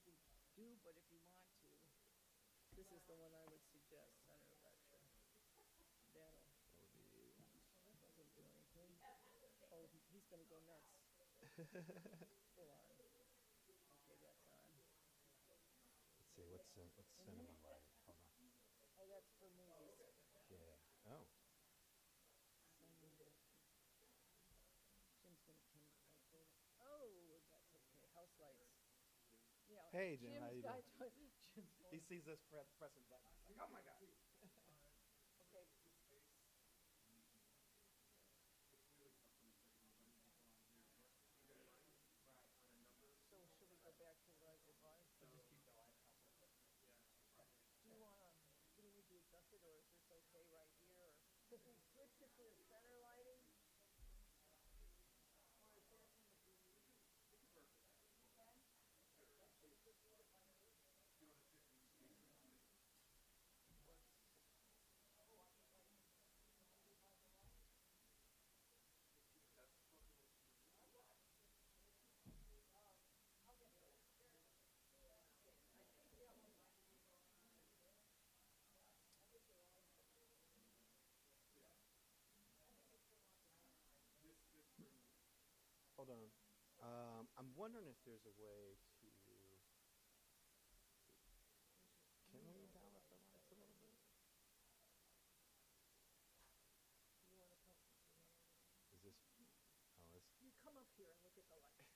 usually do, but if you want to, this is the one I would suggest, center lecture. That'll. That would be. Well, that doesn't do anything. Oh, he's going to go nuts. Full on. Okay, that's on. Let's see. What's cinema lighting? Hold on. Oh, that's for movies. Yeah. Oh. Jim's going to come like that. Oh, that's okay. House lights. Yeah. Hey, Jim. Jim's How you got doing? Jim's He going. sees us pressing buttons. Like, oh my god. Okay. So should we go back to what it was? So just keep the light. Do you want to? Do we need to adjust it, or is this okay right here? Or because we switched it to the center lighting. Hold on. I'm wondering if there's a way to. Can we dial up the lights a little bit? Do you want to come? Is this? Oh, it's. You come up here and look at the light.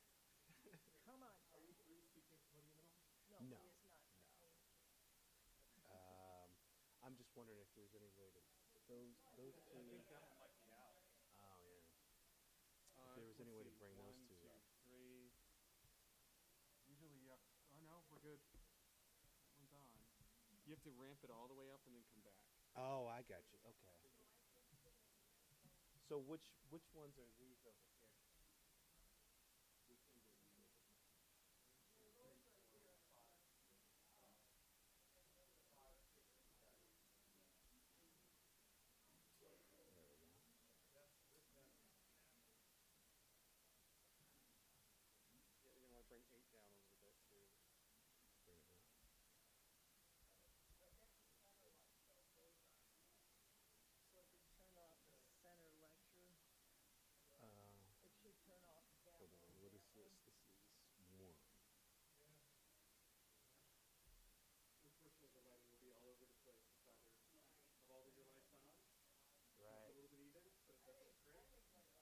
Come on. Are you speaking to the middle? No, he is not. No. I'm just wondering if there's any way to those two. I think that one might be out. Oh yeah. If there was any way to bring those two One, two, up. three. Usually, yeah. Oh no, we're good. That one's on. You have to ramp it all the way up and then come back. Oh, I got you. Okay. So which ones are these over here? Which ones are these over here? There we go. Yeah, you're gonna want to bring 8 down a little bit too. Bring it down. So if you turn off the center lecture, it should turn off that. Hold on. What is this? This is 1. Unfortunately, the lighting will be all over the place. It's either have all of your lights on, Right. a little bit even, so it doesn't look great. It's going to look a little bit all over the place.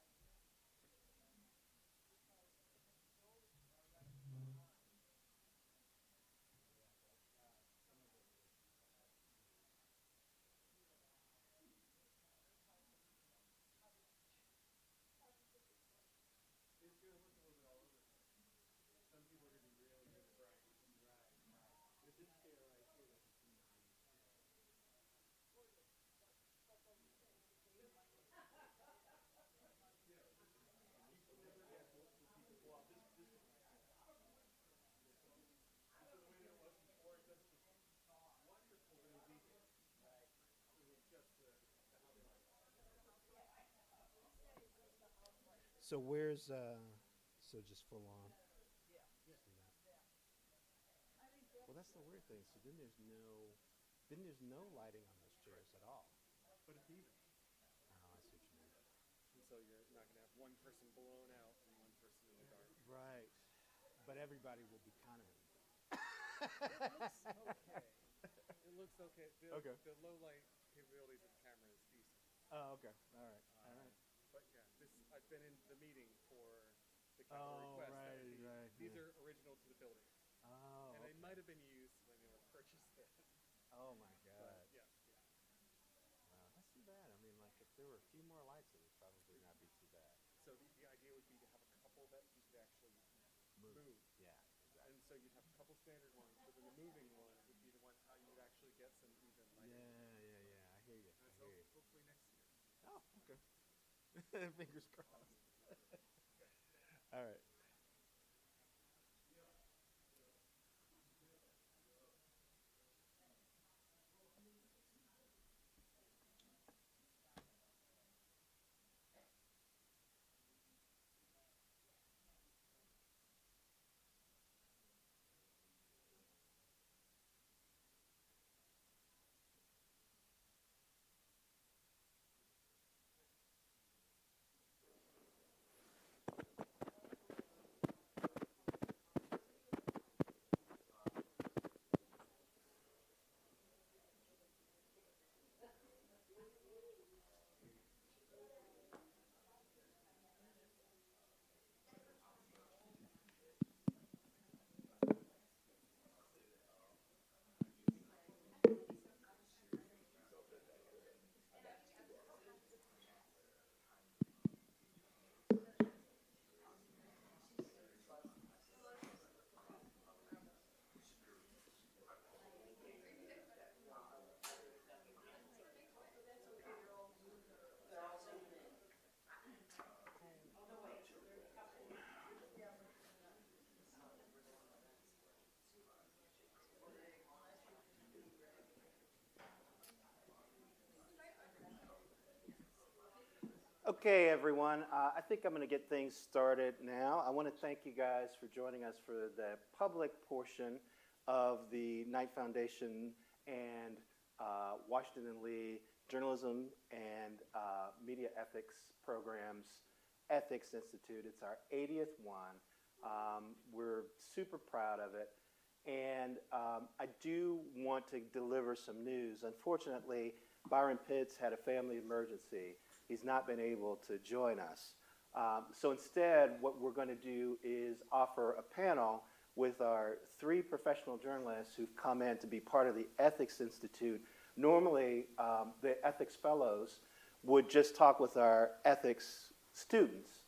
Some people are going to be really good at bright. Right. This is here right here. So where's so just full on? Yeah. See that? I think that. Well, that's the weird thing. So then there's no lighting on those chairs at all. But it's even. Oh, I see what you mean. And so you're not going to have one person blown out and one person in the dark. Right. But everybody will be kind of. It looks okay. It looks okay. Okay. The low light capabilities of the camera is decent. Oh, okay. All right. All right. But yeah, I've been in the meeting for the capital request. Right. These are original to the building. Oh. And they might have been used when they were purchased there. Oh my God. But, yeah. Wow, that's too bad. I mean, like if there were a few more lights, it would probably not be too bad. So the idea would be to have a couple that you could actually move. Yeah, exactly. And so you'd have a couple standard ones, but then the moving one would be the one how you would actually get some even lighting. Yeah. I hear you. And so hopefully next year. Oh, okay. Fingers crossed. All right. Okay, everyone. I think I'm going to get things started now. I want to thank you guys for joining us for the public portion of the Knight Foundation and Washington and Lee Journalism and Media Ethics Programs Ethics Institute. It's our 80th one. We're super proud of it. And I do want to deliver some news. Unfortunately, Byron Pitts had a family emergency. He's not been able to join us. So instead, what we're going to do is offer a panel with our 3 professional journalists who've come in to be part of the Ethics Institute. Normally, the ethics fellows would just talk with our ethics students,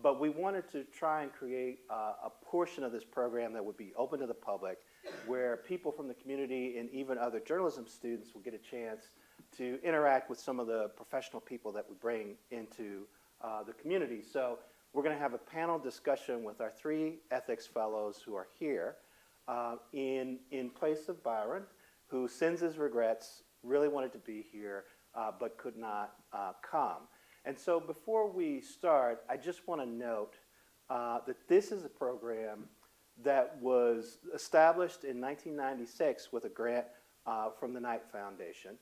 but we wanted to try and create a portion of this program that would be open to the public, where people from the community and even other journalism students will get a chance to interact with some of the professional people that we bring into the community. So we're going to have a panel discussion with our 3 ethics fellows who are here in place of Byron, who sends his regrets, really wanted to be here, but could not come. And so before we start, I just want to note that this is a program that was established in 1996 with a grant from the Knight Foundation.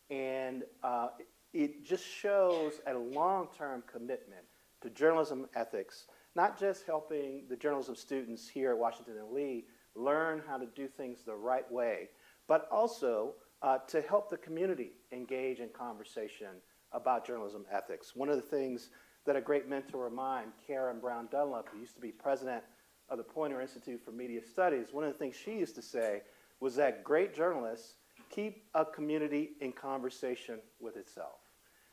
And it just shows a long-term commitment to journalism ethics, not just helping the journalism students here at Washington and Lee learn how to do things the right way, but also to help the community engage in conversation about journalism ethics. One of the things that a great mentor of mine, Karen Brown Dunlap, who used to be president of the Poynter Institute for Media Studies, one of the things she used to say was that great journalists keep a community in conversation with itself.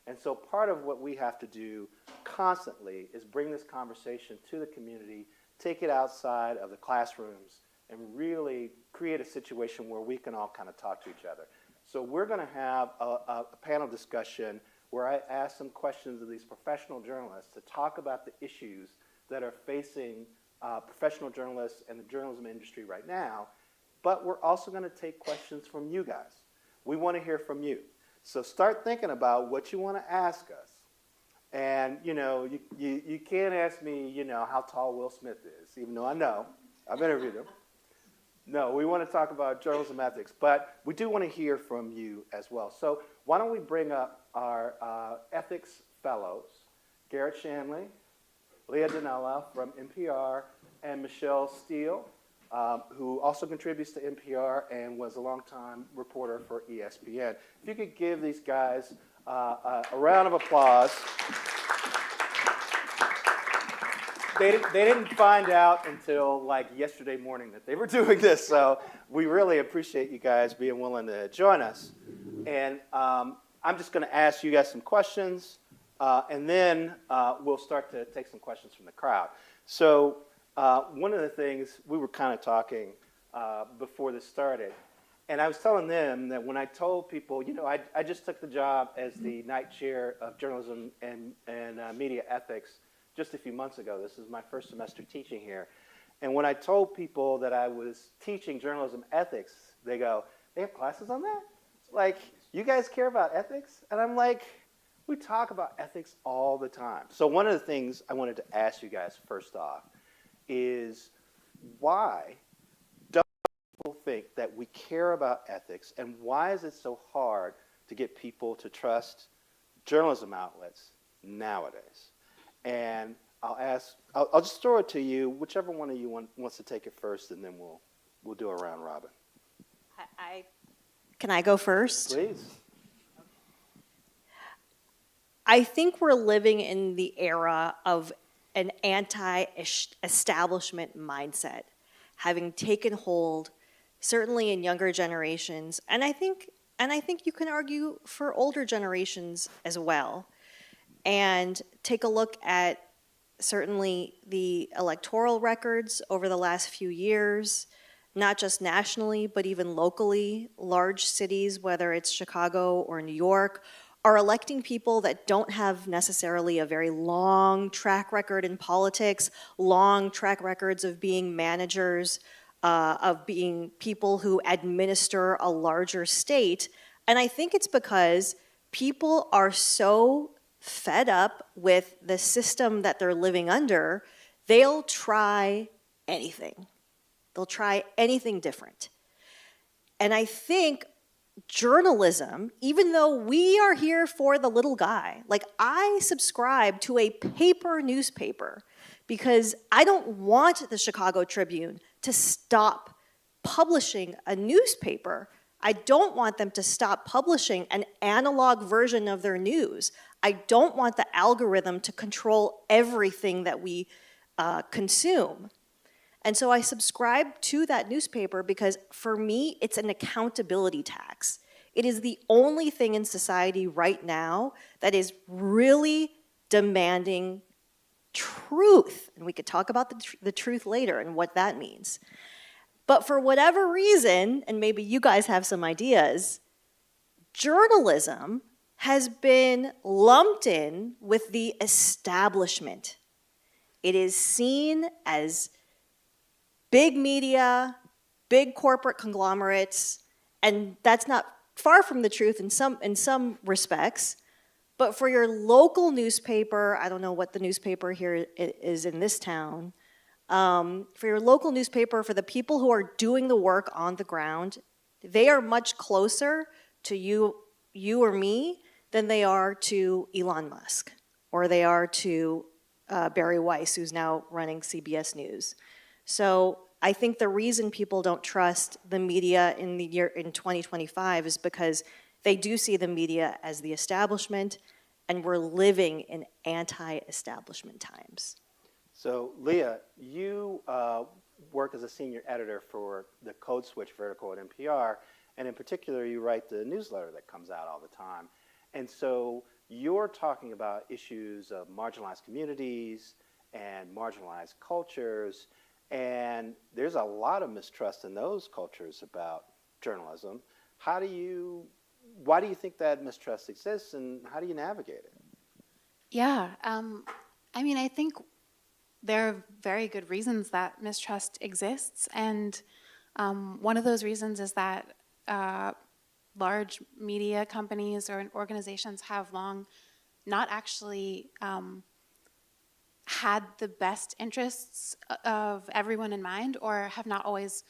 And so part of what we have to do constantly is bring this conversation to the community, take it outside of the classrooms, and really create a situation where we can all kind of talk to each other. So we're going to have a panel discussion where I ask some questions of these professional journalists to talk about the issues that are facing professional journalists and the journalism industry right now. But we're also going to take questions from you guys. We want to hear from you. So start thinking about what you want to ask us. And, you know, you can't ask me, you know, how tall Will Smith is, even though I know. I've interviewed him. No, we want to talk about journalism ethics. But we do want to hear from you as well. So why don't we bring up our ethics fellows, Garrett Shanley, Leah Donnella from NPR, and Michele Steele, who also contributes to NPR and was a longtime reporter for ESPN. If you could give these guys a round of applause. They didn't find out until like yesterday morning that they were doing this, so we really appreciate you guys being willing to join us. And I'm just going to ask you guys some questions, and then we'll start to take some questions from the crowd. So one of the things, we were kind of talking before this started, and I was telling them that when I told people, you know, I just took the job as the Knight Chair of Journalism and Media Ethics just a few months ago. This is my first semester teaching here. And when I told people that I was teaching journalism ethics, they go, they have classes on that? Like, you guys care about ethics? And I'm like, we talk about ethics all the time. So one of the things I wanted to ask you guys first off is, why do people think that we care about ethics, and why is it so hard to get people to trust journalism outlets nowadays? And I'll just throw it to you, whichever one of you wants to take it first, and then we'll do a round robin. Can I go first? Please. I think we're living in the era of an anti-establishment mindset having taken hold, certainly in younger generations, and I think you can argue for older generations as well. And take a look at certainly the electoral records over the last few years, not just nationally, but even locally. Large cities, whether it's Chicago or New York, are electing people that don't have necessarily a very long track record in politics, long track records of being managers, of being people who administer a larger state. And I think it's because people are so fed up with the system that they're living under, they'll try anything. They'll try anything different. And I think journalism, even though we are here for the little guy, like I subscribe to a paper newspaper because I don't want the Chicago Tribune to stop publishing a newspaper. I don't want them to stop publishing an analog version of their news. I don't want the algorithm to control everything that we consume. And so I subscribe to that newspaper because for me, it's an accountability tax. It is the only thing in society right now that is really demanding truth. And we could talk about the truth later and what that means. But for whatever reason, and maybe you guys have some ideas, journalism has been lumped in with the establishment. It is seen as big media, big corporate conglomerates, and that's not far from the truth in some respects. But for your local newspaper, I don't know what the newspaper here is in this town, for your local newspaper, for the people who are doing the work on the ground, they are much closer to you or me than they are to Elon Musk, or they are to Barry Weiss, who's now running CBS News. So I think the reason people don't trust the media in 2025 is because they do see the media as the establishment, and we're living in anti-establishment times. So, Leah, you work as a senior editor for the Code Switch vertical at NPR, and in particular, you write the newsletter that comes out all the time. And so you're talking about issues of marginalized communities and marginalized cultures, and there's a lot of mistrust in those cultures about journalism. Why do you think that mistrust exists, and how do you navigate it? Yeah, I think there are very good reasons that mistrust exists, and one of those reasons is that large media companies or organizations have long not actually had the best interests of everyone in mind, or have not always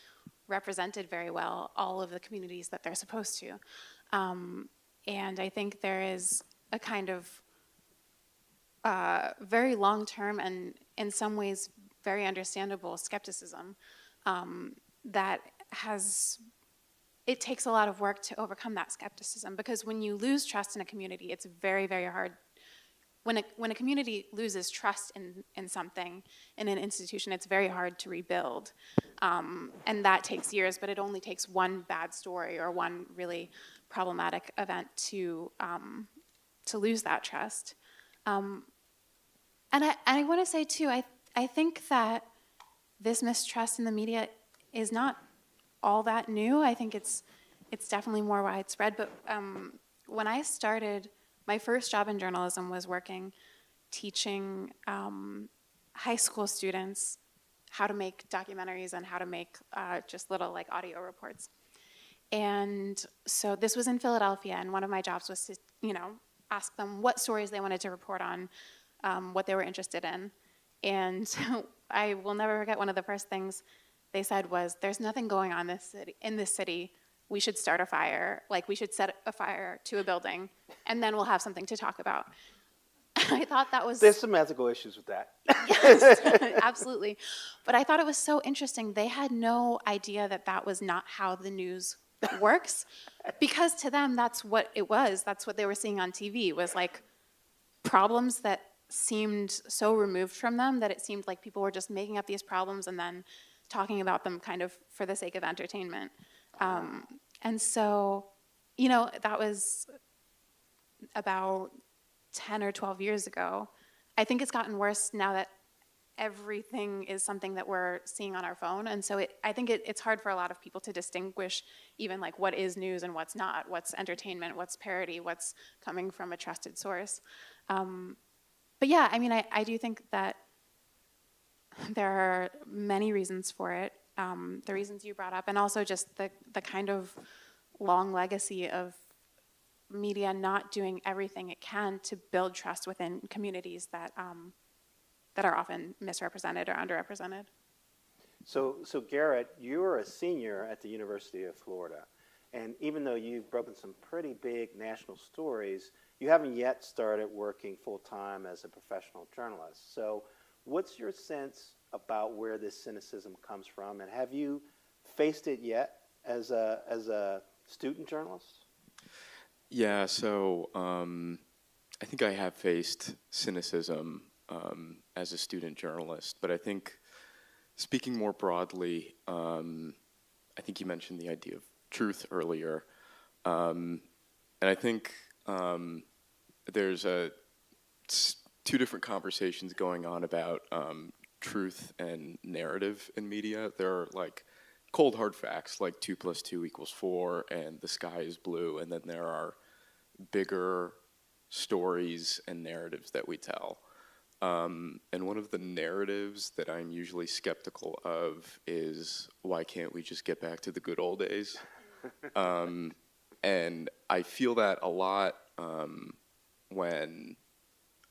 represented very well all of the communities that they're supposed to. And I think there is a kind of very long-term and in some ways very understandable skepticism that it takes a lot of work to overcome that skepticism, because when you lose trust in a community, it's very, very hard. When a community loses trust in something, in an institution, it's very hard to rebuild. And that takes years, but it only takes one bad story or one really problematic event to lose that trust. And I want to say too, I think that this mistrust in the media is not all that new. I think it's definitely more widespread. But when I started, my first job in journalism was teaching high school students how to make documentaries and how to make just little like audio reports. And so this was in Philadelphia, and one of my jobs was to, ask them what stories they wanted to report on, what they were interested in. And I will never forget, one of the first things they said was, "There's nothing going on in this city. We should start a fire. Like, we should set a fire to a building, and then we'll have something to talk about." I thought that was... There's some ethical issues with that. Yes, absolutely. But I thought it was so interesting. They had no idea that that was not how the news works, because to them, that's what it was. That's what they were seeing on TV, was like problems that seemed so removed from them that it seemed like people were just making up these problems and then talking about them kind of for the sake of entertainment. And so, that was about 10 or 12 years ago. I think it's gotten worse now that everything is something that we're seeing on our phone. And so I think it's hard for a lot of people to distinguish even like what is news and what's not, what's entertainment, what's parody, what's coming from a trusted source. But yeah, I do think that there are many reasons for it, the reasons you brought up, and also just the kind of long legacy of media not doing everything it can to build trust within communities that are often misrepresented or underrepresented. So Garrett, you're a senior at the University of Florida, and even though you've broken some pretty big national stories, you haven't yet started working full-time as a professional journalist. So what's your sense about where this cynicism comes from, and have you faced it yet as a student journalist? Yeah, so I think I have faced cynicism as a student journalist, but I think speaking more broadly, I think you mentioned the idea of truth earlier, and I think there's two different conversations going on about truth and narrative in media. There are like cold hard facts like 2 + 2 = 4 and the sky is blue, and then there are bigger stories and narratives that we tell. And one of the narratives that I'm usually skeptical of is, why can't we just get back to the good old days? And I feel that a lot when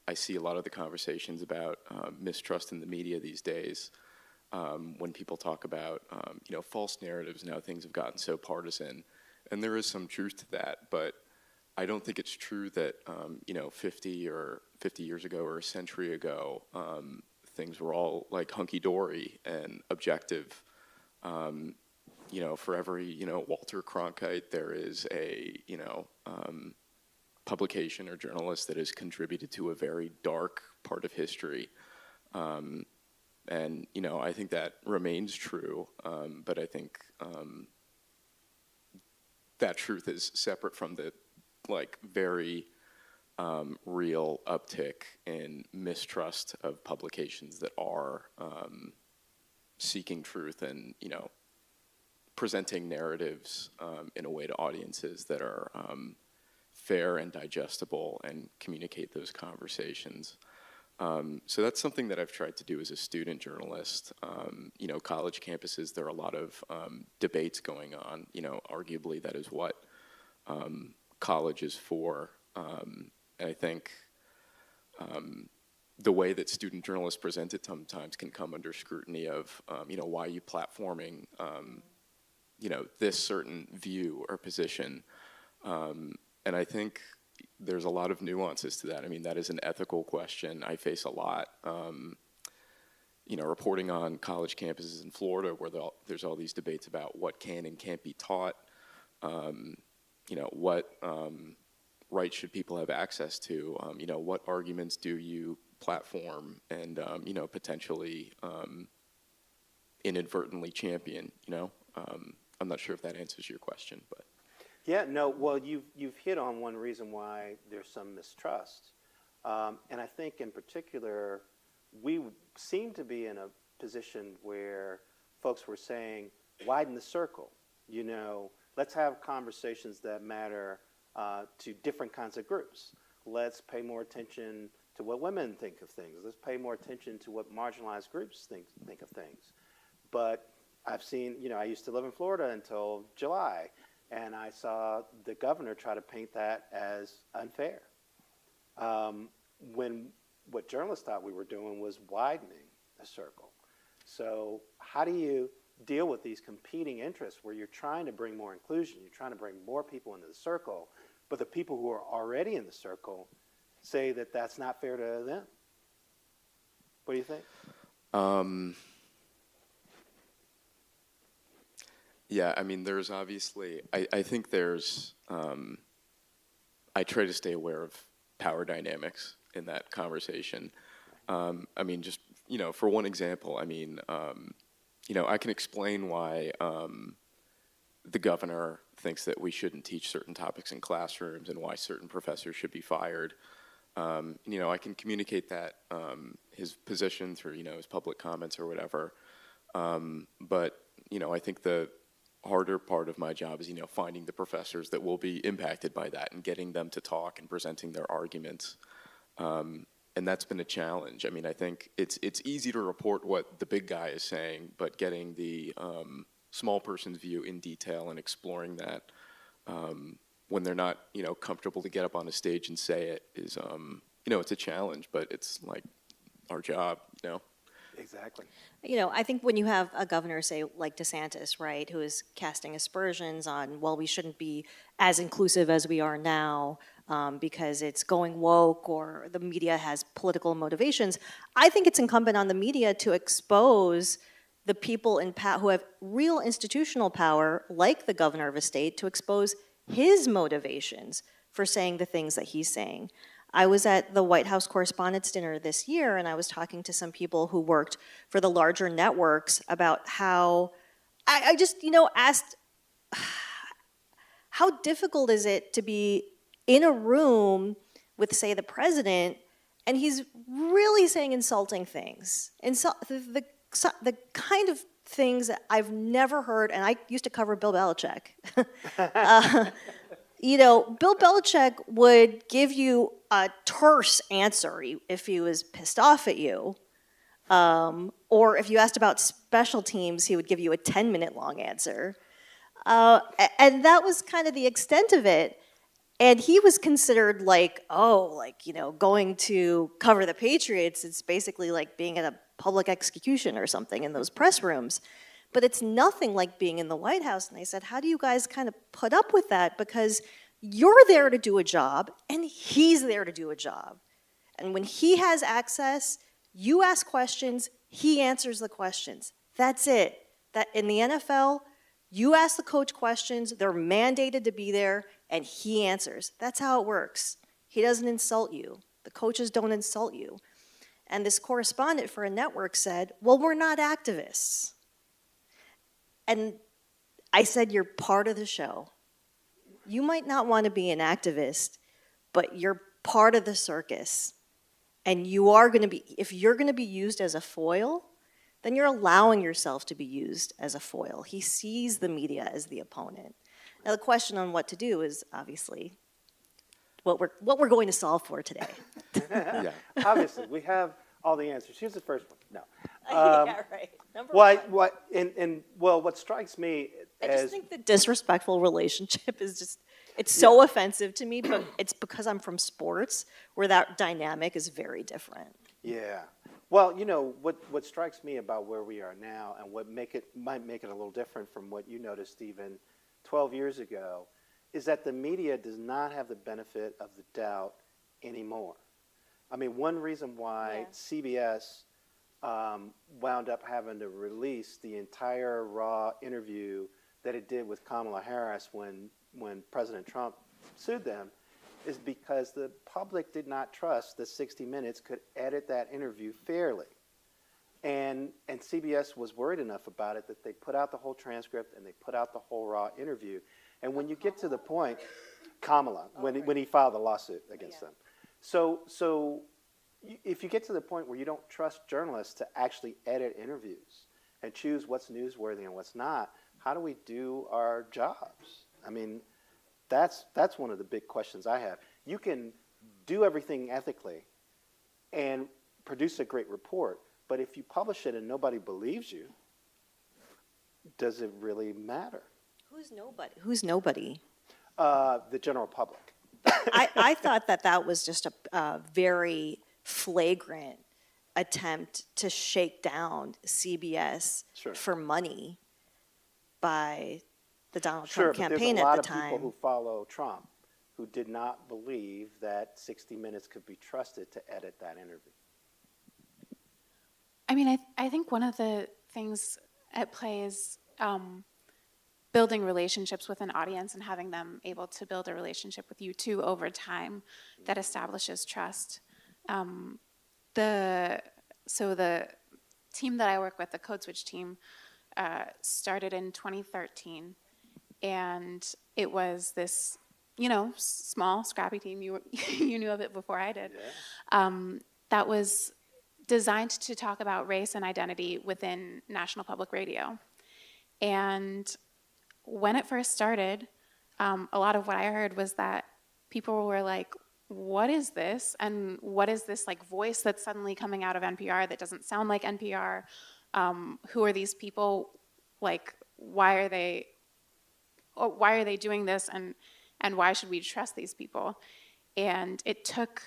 I see a lot of the conversations about mistrust in the media these days. When people talk about false narratives and how things have gotten so partisan, and there is some truth to that, but I don't think it's true that 50 years ago or a century ago things were all like hunky-dory and objective. For every Walter Cronkite, there is a publication or journalist that has contributed to a very dark part of history. And I think that remains true, but I think that truth is separate from the very real uptick in mistrust of publications that are seeking truth and presenting narratives in a way to audiences that are fair and digestible and communicate those conversations. So that's something that I've tried to do as a student journalist. College campuses, there are a lot of debates going on. Arguably that is what college is for. And I think the way that student journalists present it sometimes can come under scrutiny of, why are you platforming, this certain view or position. And I think there's a lot of nuances to that. I mean, that is an ethical question I face a lot. Reporting on college campuses in Florida where there's all these debates about what can and can't be taught, what rights should people have access to, what arguments do you platform and, potentially inadvertently champion, I'm not sure if that answers your question, but. Yeah, no, well, you've hit on one reason why there's some mistrust. And I think in particular, we seem to be in a position where folks were saying, widen the circle, let's have conversations that matter to different kinds of groups. Let's pay more attention to what women think of things. Let's pay more attention to what marginalized groups think of things. But I've seen, I used to live in Florida until July, and I saw the governor try to paint that as unfair. When what journalists thought we were doing was widening the circle. So how do you deal with these competing interests where you're trying to bring more inclusion, you're trying to bring more people into the circle, but the people who are already in the circle say that that's not fair to them? What do you think? Yeah, I mean, there's obviously, I think there's, I try to stay aware of power dynamics in that conversation. I mean, just, for one example, I mean, I can explain why the governor thinks that we shouldn't teach certain topics in classrooms and why certain professors should be fired. I can communicate that, his position through, his public comments or whatever. But, I think the harder part of my job is, finding the professors that will be impacted by that and getting them to talk and presenting their arguments. And that's been a challenge. I mean, I think it's easy to report what the big guy is saying, but getting the small person's view in detail and exploring that when they're not, comfortable to get up on a stage and say it is, it's a challenge, but it's like our job, Exactly. I think when you have a governor, say, like DeSantis, right, who is casting aspersions on, well, we shouldn't be as inclusive as we are now because it's going woke or the media has political motivations, I think it's incumbent on the media to expose the people who have real institutional power, like the governor of a state, to expose his motivations for saying the things that he's saying. I was at the White House Correspondents' Dinner this year, and I was talking to some people who worked for the larger networks about how, I just, asked, how difficult is it to be in a room with, say, the president, and he's really saying insulting things. The kind of things that I've never heard, and I used to cover Bill Belichick. Bill Belichick would give you a terse answer if he was pissed off at you. Or if you asked about special teams, he would give you a 10-minute long answer. And that was kind of the extent of it. And he was considered going to cover the Patriots, it's basically like being at a public execution or something in those press rooms. But it's nothing like being in the White House. And I said, how do you guys kind of put up with that? Because you're there to do a job, and he's there to do a job. And when he has access, you ask questions, he answers the questions. That's it. That in the NFL, you ask the coach questions, they're mandated to be there, and he answers. That's how it works. He doesn't insult you. The coaches don't insult you. And this correspondent for a network said, well, we're not activists. And I said, you're part of the show. You might not want to be an activist, but you're part of the circus. And you are going to be, if you're going to be used as a foil, then you're allowing yourself to be used as a foil. He sees the media as the opponent. Now the question on what to do is obviously what we're going to solve for today. Yeah. Obviously, we have all the answers. Here's the first one. No. Yeah, right. Number one. What strikes me I just think the disrespectful relationship is just, it's so offensive to me, but it's because I'm from sports where that dynamic is very different. Yeah. Well, what strikes me about where we are now and what might make it a little different from what you noticed even 12 years ago is that the media does not have the benefit of the doubt anymore. I mean, one reason why CBS wound up having to release the entire raw interview that it did with Kamala Harris when President Trump sued them is because the public did not trust that 60 Minutes could edit that interview fairly. And CBS was worried enough about it that they put out the whole transcript and they put out the whole raw interview. And when you get to the point, Kamala, when he filed the lawsuit against them. So if you get to the point where you don't trust journalists to actually edit interviews and choose what's newsworthy and what's not, how do we do our jobs? I mean, that's one of the big questions I have. You can do everything ethically and produce a great report, but if you publish it and nobody believes you, does it really matter? Who's nobody? Who's nobody? The general public. I thought that was just a very flagrant attempt to shake down CBS for money by the Donald Trump campaign at the time. There's a lot of people who follow Trump who did not believe that 60 Minutes could be trusted to edit that interview. I mean, I think one of the things at play is building relationships with an audience and having them able to build a relationship with you too over time that establishes trust. The team that I work with, the Code Switch team, started in 2013, and it was this, small, scrappy team. You knew of it before I did. Yeah. That was designed to talk about race and identity within National Public Radio. And when it first started, a lot of what I heard was that people were like, what is this? And what is this voice that's suddenly coming out of NPR that doesn't sound like NPR? Who are these people? Why are they doing this? And why should we trust these people? And it took,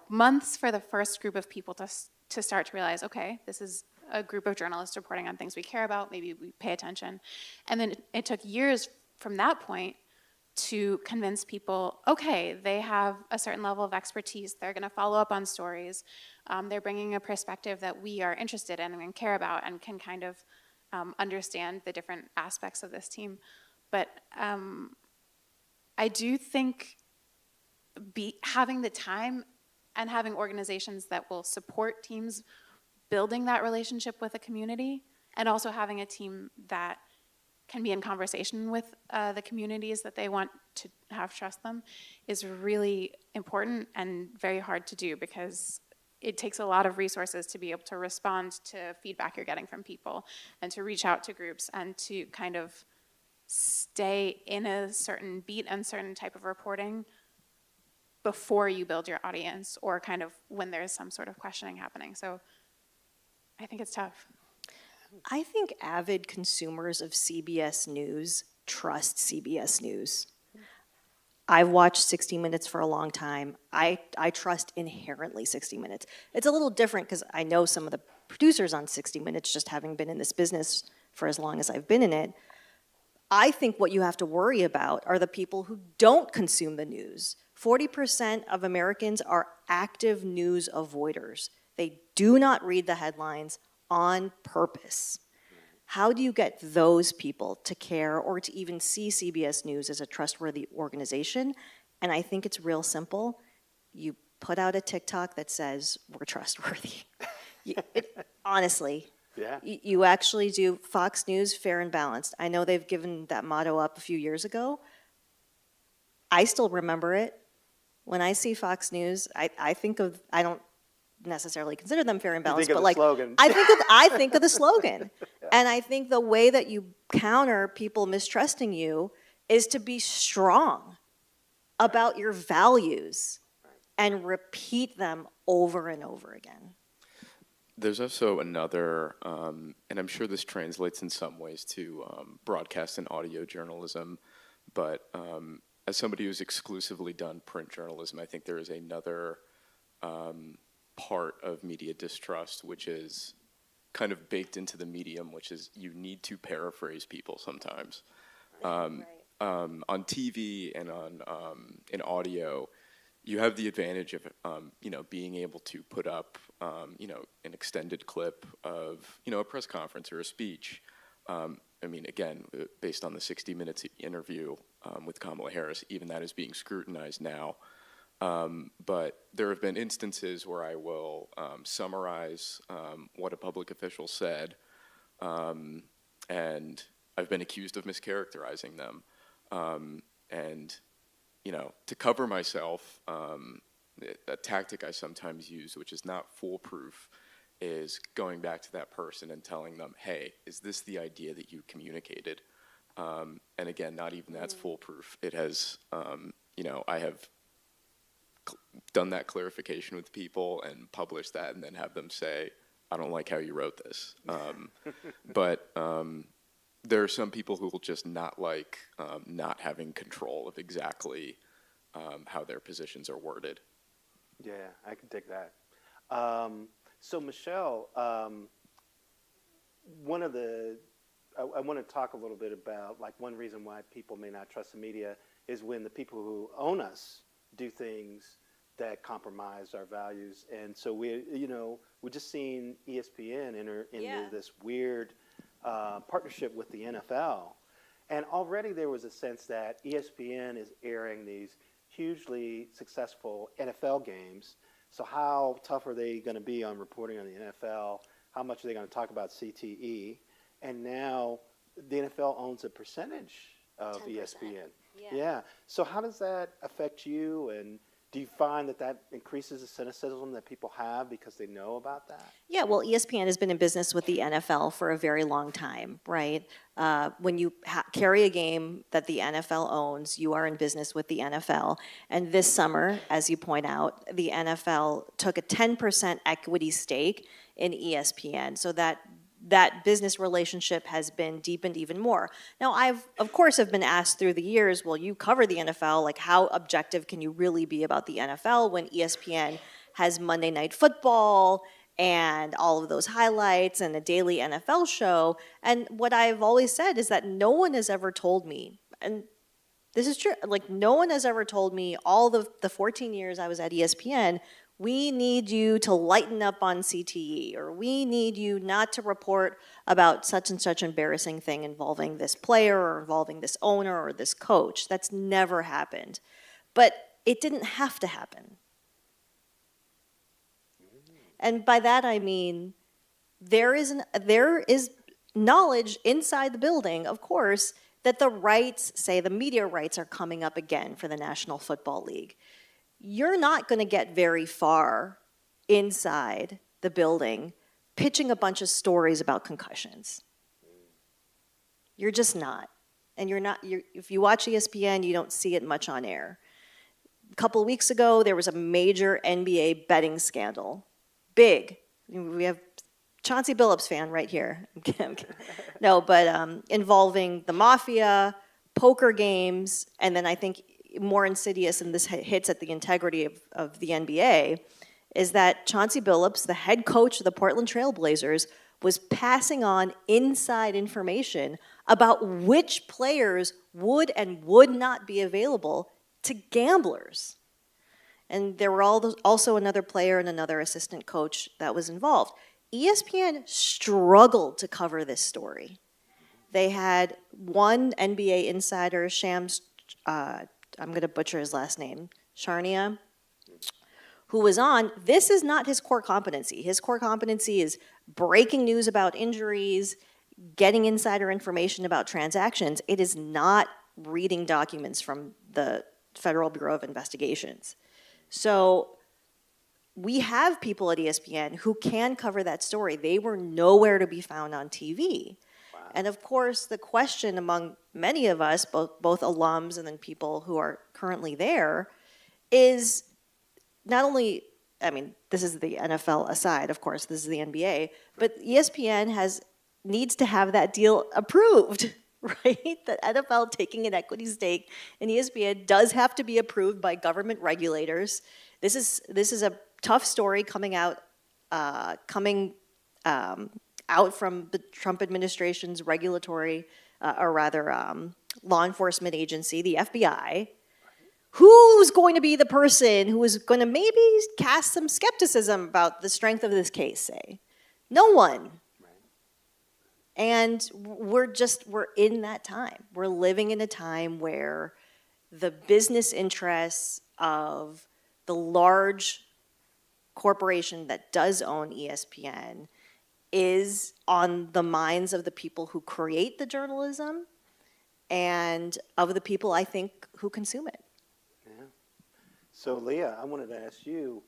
months for the first group of people to start to realize, okay, this is a group of journalists reporting on things we care about, maybe we pay attention. And then it took years from that point to convince people, okay, they have a certain level of expertise, they're gonna follow up on stories, they're bringing a perspective that we are interested in and care about and can kind of understand the different aspects of this team. But I do think having the time and having organizations that will support teams building that relationship with a community, and also having a team that can be in conversation with the communities that they want to have trust them, is really important and very hard to do, because it takes a lot of resources to be able to respond to feedback you're getting from people and to reach out to groups and to kind of stay in a certain beat and certain type of reporting before you build your audience, or kind of when there's some sort of questioning happening. So I think it's tough. I think avid consumers of CBS News trust CBS News. I've watched 60 Minutes for a long time. I trust inherently 60 Minutes. It's a little different because I know some of the producers on 60 Minutes, just having been in this business for as long as I've been in it. I think what you have to worry about are the people who don't consume the news. 40% of Americans are active news avoiders. They do not read the headlines on purpose. How do you get those people to care or to even see CBS News as a trustworthy organization? And I think it's real simple. You put out a TikTok that says, we're trustworthy. Honestly. Yeah. You actually do. Fox News, fair and balanced. I know they've given that motto up a few years ago. I still remember it. When I see Fox News, I don't necessarily consider them fair and balanced, but like slogan. I think of the slogan. Yeah. And I think the way that you counter people mistrusting you is to be strong about your values and repeat them over and over again. There's also another, and I'm sure this translates in some ways to broadcast and audio journalism, but as somebody who's exclusively done print journalism, I think there is another part of media distrust, which is kind of baked into the medium, which is you need to paraphrase people sometimes. On TV and on in audio, you have the advantage of being able to put up an extended clip of a press conference or a speech. Again, based on the 60 Minutes interview with Kamala Harris, even that is being scrutinized now. But there have been instances where I will summarize what a public official said, and I've been accused of mischaracterizing them. And to cover myself, a tactic I sometimes use, which is not foolproof, is going back to that person and telling them, hey, is this the idea that you communicated? And again, not even that's foolproof. It has, I have done that clarification with people and published that and then have them say, I don't like how you wrote this. But there are some people who will just not like not having control of exactly how their positions are worded. Yeah, I can dig that. So Michele, I want to talk a little bit about, like, one reason why people may not trust the media is when the people who own us do things that compromise our values. And so we're just seeing ESPN enter into this weird partnership with the NFL. And already there was a sense that ESPN is airing these hugely successful NFL games. So how tough are they going to be on reporting on the NFL? How much are they going to talk about CTE? And now the NFL owns a percentage of 10%. ESPN. Yeah. So how does that affect you? And do you find that increases the cynicism that people have because they know about that? Yeah, well, ESPN has been in business with the NFL for a very long time, right? When you carry a game that the NFL owns, you are in business with the NFL. And this summer, as you point out, the NFL took a 10% equity stake in ESPN. So that that business relationship has been deepened even more. Now, I've, of course, have been asked through the years, well, you cover the NFL, like how objective can you really be about the NFL when ESPN has Monday Night Football and all of those highlights and a daily NFL show? And what I've always said is that no one has ever told me, and this is true, like no one has ever told me all the 14 years I was at ESPN, we need you to lighten up on CTE, or we need you not to report about such and such embarrassing thing involving this player or involving this owner or this coach. That's never happened. But it didn't have to happen. And by that I mean there is knowledge inside the building, of course, that the rights, say the media rights, are coming up again for the National Football League. You're not going to get very far inside the building pitching a bunch of stories about concussions. You're just not. And if you watch ESPN, you don't see it much on air. A couple of weeks ago, there was a major NBA betting scandal. Big. We have Chauncey Billups fan right here. I'm kidding. No, but involving the mafia, poker games, and then I think more insidious, and this hits at the integrity of the NBA, is that Chauncey Billups, the head coach of the Portland Trail Blazers, was passing on inside information about which players would and would not be available to gamblers. And there were also another player and another assistant coach that was involved. ESPN struggled to cover this story. They had one NBA insider, Shams, I'm going to butcher his last name, Charnia, who was on. This is not his core competency. His core competency is breaking news about injuries, getting insider information about transactions. It is not reading documents from the Federal Bureau of Investigations. So we have people at ESPN who can cover that story. They were nowhere to be found on TV. Wow. And of course, the question among many of us, both alums and then people who are currently there, is not only, I mean, this is the NFL aside, of course, this is the NBA, but ESPN needs to have that deal approved, right? The NFL taking an equity stake in ESPN does have to be approved by government regulators. This is a tough story coming out from the Trump administration's regulatory, law enforcement agency, the FBI. Who's going to be the person who is going to maybe cast some skepticism about the strength of this case, say? No one. And we're in that time. We're living in a time where the business interests of the large corporation that does own ESPN is on the minds of the people who create the journalism and of the people, I think, who consume it. Yeah. So, Leah, I wanted to ask you,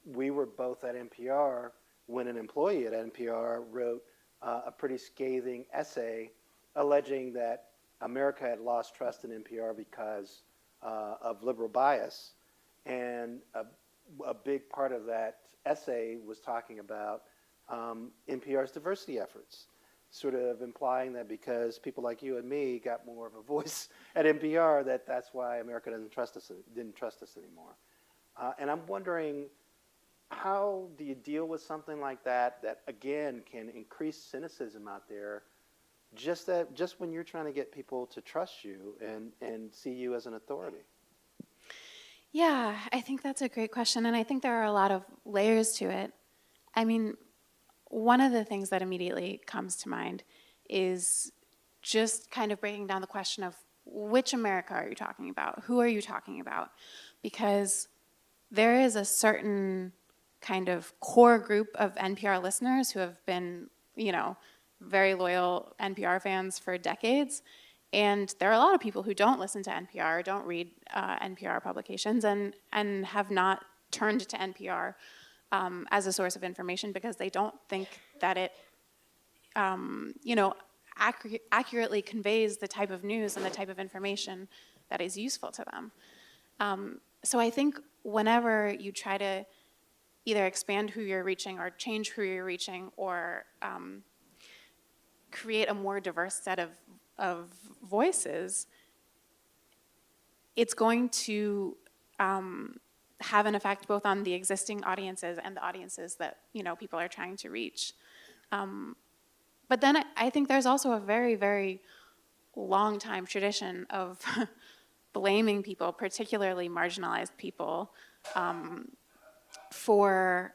we were both at NPR when an employee at NPR wrote a pretty scathing essay alleging that America had lost trust in NPR because of liberal bias. And a big part of that essay was talking about NPR's diversity efforts, sort of implying that because people like you and me got more of a voice at NPR, that's why America didn't trust us anymore. And I'm wondering, how do you deal with something like that again can increase cynicism out there, just when you're trying to get people to trust you and see you as an authority? Yeah, I think that's a great question, and I think there are a lot of layers to it. I mean, one of the things that immediately comes to mind is just kind of breaking down the question of which America are you talking about? Who are you talking about? Because there is a certain kind of core group of NPR listeners who have been, very loyal NPR fans for decades. And there are a lot of people who don't listen to NPR, don't read NPR publications, and have not turned to NPR as a source of information because they don't think that it, accurately conveys the type of news and the type of information that is useful to them. So I think whenever you try to, either expand who you're reaching or change who you're reaching or create a more diverse set of voices, it's going to have an effect both on the existing audiences and the audiences that, you know, people are trying to reach. But then I think there's also a very, very long time tradition of blaming people, particularly marginalized people, for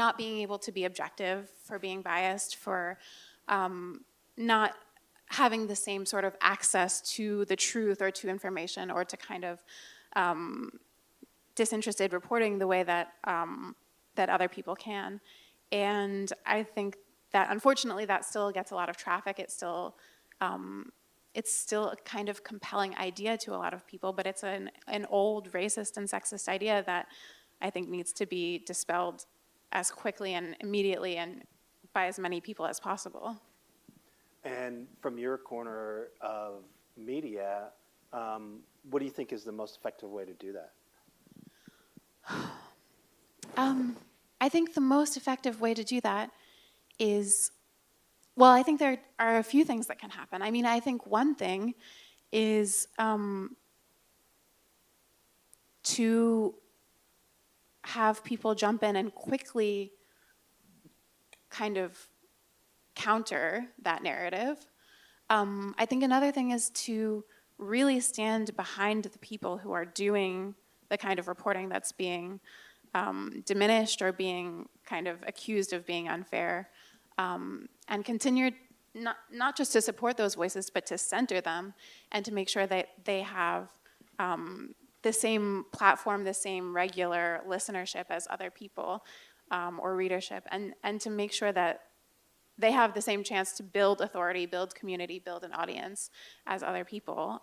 not being able to be objective, for being biased, for not having the same sort of access to the truth or to information or to kind of disinterested reporting the way that that other people can. And I think that unfortunately that still gets a lot of traffic. It's still a kind of compelling idea to a lot of people, but it's an old racist and sexist idea that I think needs to be dispelled as quickly and immediately and by as many people as possible. And from your corner of media, what do you think is the most effective way to do that? I think the most effective way to do that is, well, I think there are a few things that can happen. I mean, I think one thing is to have people jump in and quickly kind of counter that narrative. I think another thing is to really stand behind the people who are doing the kind of reporting that's being diminished or being kind of accused of being unfair, and continue not just to support those voices, but to center them and to make sure that they have the same platform, the same regular listenership as other people or readership, and to make sure that they have the same chance to build authority, build community, build an audience as other people.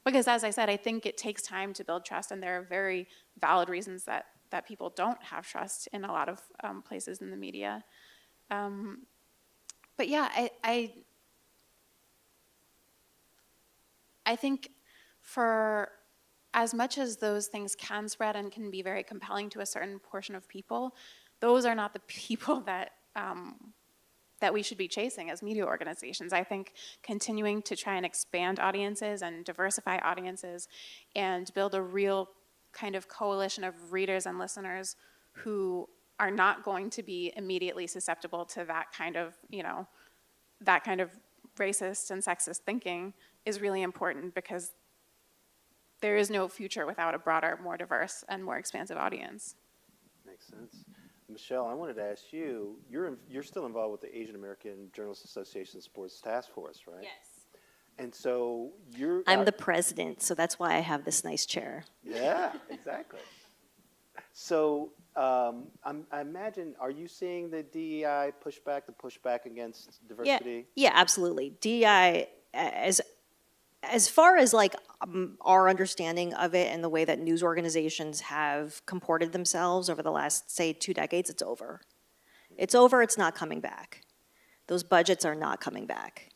Because as I said, I think it takes time to build trust, and there are very valid reasons that people don't have trust in a lot of places in the media. But yeah, I think for as much as those things can spread and can be very compelling to a certain portion of people, those are not the people that that we should be chasing as media organizations. I think continuing to try and expand audiences and diversify audiences and build a real kind of coalition of readers and listeners who are not going to be immediately susceptible to that kind of, you know, that kind of racist and sexist thinking is really important, because there is no future without a broader, more diverse, and more expansive audience. Makes sense. Michele, I wanted to ask you, you're still involved with the Asian American Journalists Association Sports Task Force, right? Yes. And so I'm the president, so that's why I have this nice chair. Yeah, exactly. So I imagine, are you seeing the DEI pushback, the pushback against diversity? Yeah, absolutely. DEI, as far as like our understanding of it and the way that news organizations have comported themselves over the last, say, 2 decades, it's over. It's over, it's not coming back. Those budgets are not coming back.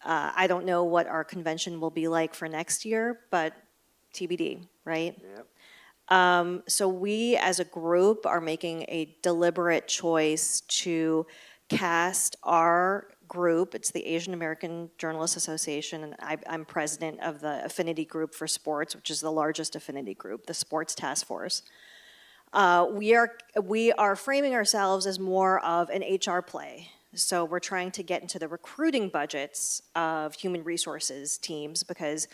I don't know what our convention will be like for next year, but TBD, right? Yep. So we as a group are making a deliberate choice to cast our group. It's the Asian American Journalists Association, and I'm president of the affinity group for sports, which is the largest affinity group, the Sports Task Force. We are framing ourselves as more of an HR play. So we're trying to get into the recruiting budgets of human resources teams, because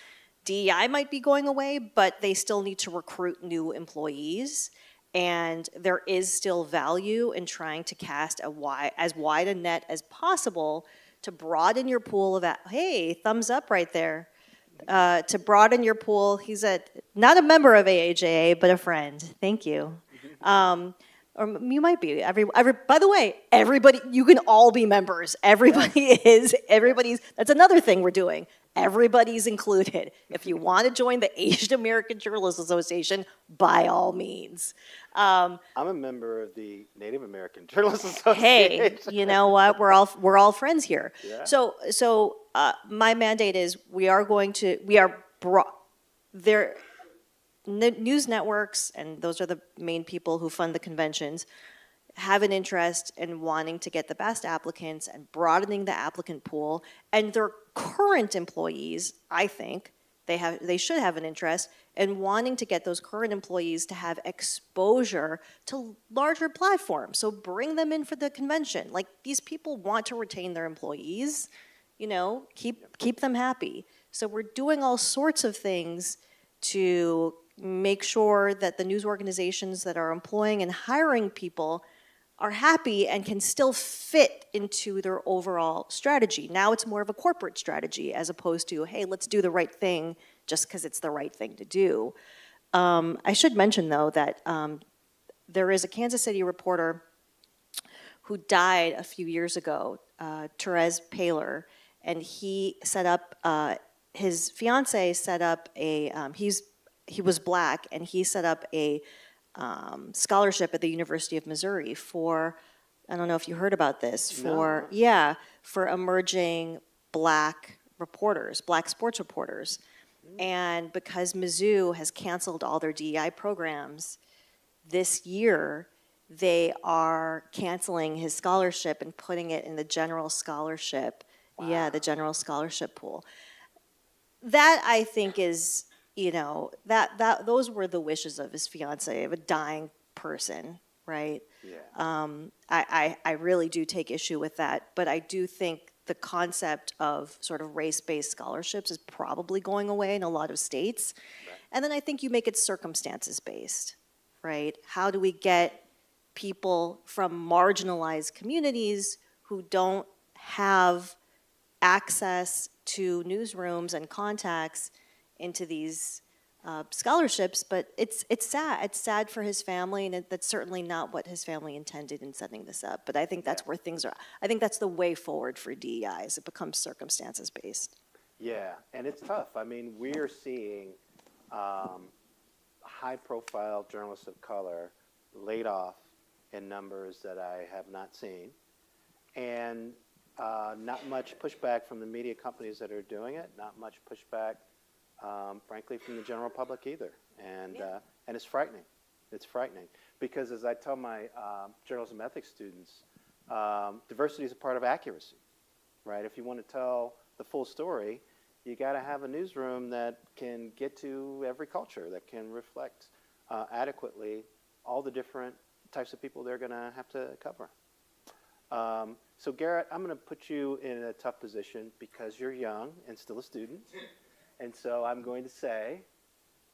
DEI might be going away, but they still need to recruit new employees. And there is still value in trying to cast as wide a net as possible to broaden your pool of, hey, thumbs up right there. To broaden your pool. He's not a member of AAJA, but a friend. Thank you. Or you might be. By the way, everybody, you can all be members. Everybody's, that's another thing we're doing. Everybody's included. If you want to join the Asian American Journalists Association, by all means. I'm a member of the Native American Journalists Association. Hey, you know what? We're all friends here. Yeah. So news networks, and those are the main people who fund the conventions, have an interest in wanting to get the best applicants and broadening the applicant pool. And their current employees, I think, they should have an interest in wanting to get those current employees to have exposure to larger platforms. So bring them in for the convention. Like, these people want to retain their employees, keep them happy. So we're doing all sorts of things to make sure that the news organizations that are employing and hiring people are happy and can still fit into their overall strategy. Now it's more of a corporate strategy as opposed to, hey, let's do the right thing just because it's the right thing to do. I should mention, though, that there is a Kansas City reporter who died a few years ago, Therese Paler, and he set up, his fiance set up a, he was black, and he set up a scholarship at the University of Missouri for, I don't know if you heard about this, for emerging black reporters, black sports reporters. And because Mizzou has canceled all their DEI programs this year, they are canceling his scholarship and putting it in the general scholarship. Wow. Yeah, the general scholarship pool. That, I think, is, those were the wishes of his fiance, of a dying person, right? Yeah. I really do take issue with that, but I do think the concept of sort of race-based scholarships is probably going away in a lot of states. Right. And then I think you make it circumstances-based, right? How do we get people from marginalized communities who don't have access to newsrooms and contacts into these scholarships? But it's sad. It's sad for his family, and that's certainly not what his family intended in setting this up. But I think that's where things are. I think that's the way forward for DEI, is it becomes circumstances based. Yeah, and it's tough. I mean, we're seeing high-profile journalists of color laid off in numbers that I have not seen, and not much pushback from the media companies that are doing it. Not much pushback, frankly, from the general public either. And it's frightening. It's frightening because, as I tell my journalism ethics students, diversity is a part of accuracy, right? If you want to tell the full story, you got to have a newsroom that can get to every culture, that can reflect adequately all the different types of people they're going to have to cover. So Garrett, I'm going to put you in a tough position because you're young and still a student. And so I'm going to say,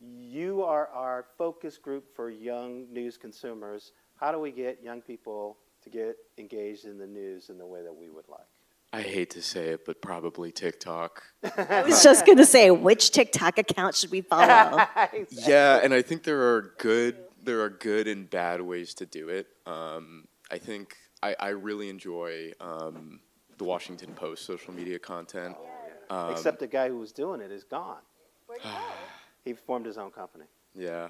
you are our focus group for young news consumers. How do we get young people to get engaged in the news in the way that we would like? I hate to say it, but probably TikTok. I was just going to say, which TikTok account should we follow? Exactly. Yeah, and I think there are good and bad ways to do it. I think I really enjoy the Washington Post social media content. Except the guy who was doing it is gone. Where'd he go? He formed his own company. Yeah.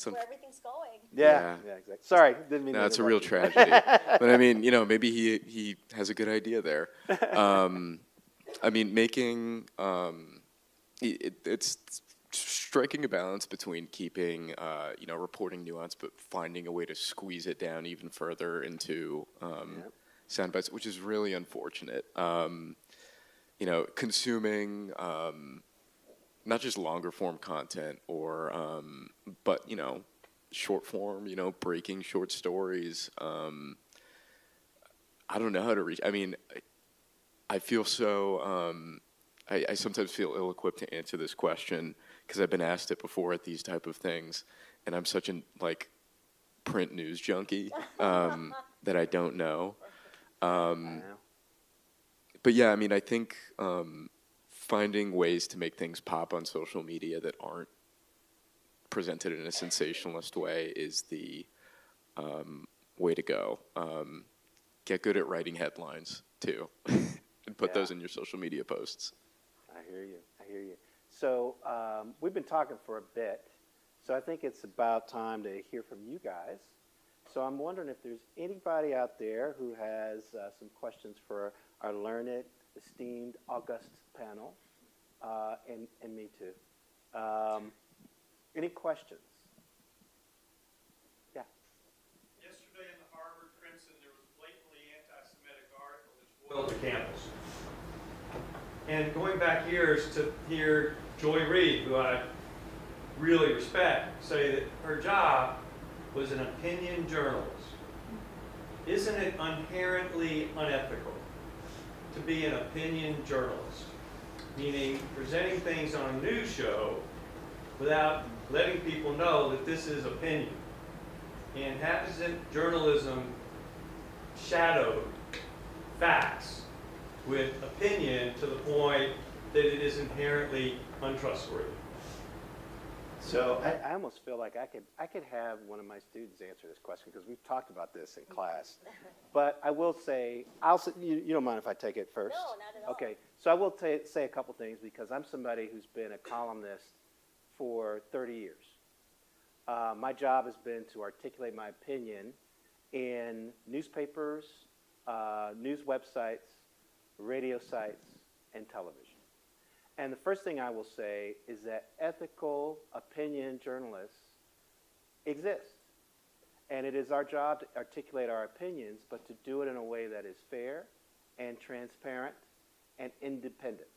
Where everything's going. Yeah, exactly. Sorry, didn't mean to. No, it's a real tragedy. But I mean, maybe he has a good idea there. I mean, making it's striking a balance between keeping reporting nuance, but finding a way to squeeze it down even further into sound bites, which is really unfortunate. Consuming not just longer form content but short form, breaking short stories. I don't know how to reach. I mean, I feel so. I sometimes feel ill-equipped to answer this question because I've been asked it before at these type of things, and I'm such an print news junkie that I don't know. But yeah, I mean, I think finding ways to make things pop on social media that aren't presented in a sensationalist way is the way to go. Get good at writing headlines too, and put those in your social media posts. I hear you. So we've been talking for a bit, so I think it's about time to hear from you guys. So I'm wondering if there's anybody out there who has some questions for our learned, esteemed, august panel, and me too. Any questions? Yeah. Yesterday in the Harvard Crimson, there was a blatantly anti-Semitic article that spoiled the campus. And going back years to hear Joy Reid, who I really respect, say that her job was an opinion journalist. Isn't it inherently unethical to be an opinion journalist? Meaning presenting things on a news show without letting people know that this is opinion. And hasn't journalism shadowed facts with opinion to the point that it is inherently untrustworthy? So I almost feel like I could have one of my students answer this question because we've talked about this in class. But I will say, you don't mind if I take it first? No, not at all. Okay, so I will say a couple things because I'm somebody who's been a columnist for 30 years. My job has been to articulate my opinion in newspapers, news websites, radio sites, and television. And the first thing I will say is that ethical opinion journalists exist. And it is our job to articulate our opinions, but to do it in a way that is fair and transparent and independent.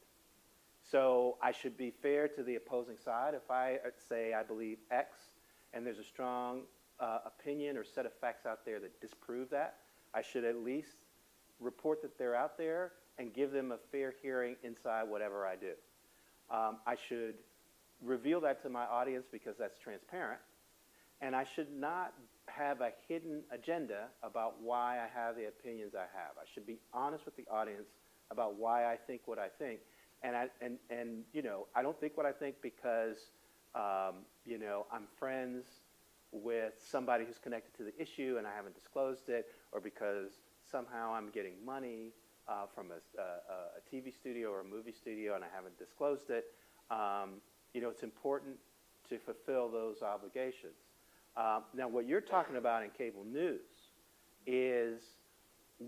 So I should be fair to the opposing side. If I say I believe X and there's a strong opinion or set of facts out there that disprove that, I should at least report that they're out there and give them a fair hearing inside whatever I do. I should reveal that to my audience because that's transparent, and I should not have a hidden agenda about why I have the opinions I have. I should be honest with the audience about why I think what I think, and you know, I don't think what I think because you know, I'm friends with somebody who's connected to the issue and I haven't disclosed it, or because somehow I'm getting money from a TV studio or a movie studio and I haven't disclosed it. You know, it's important to fulfill those obligations. Now, what you're talking about in cable news is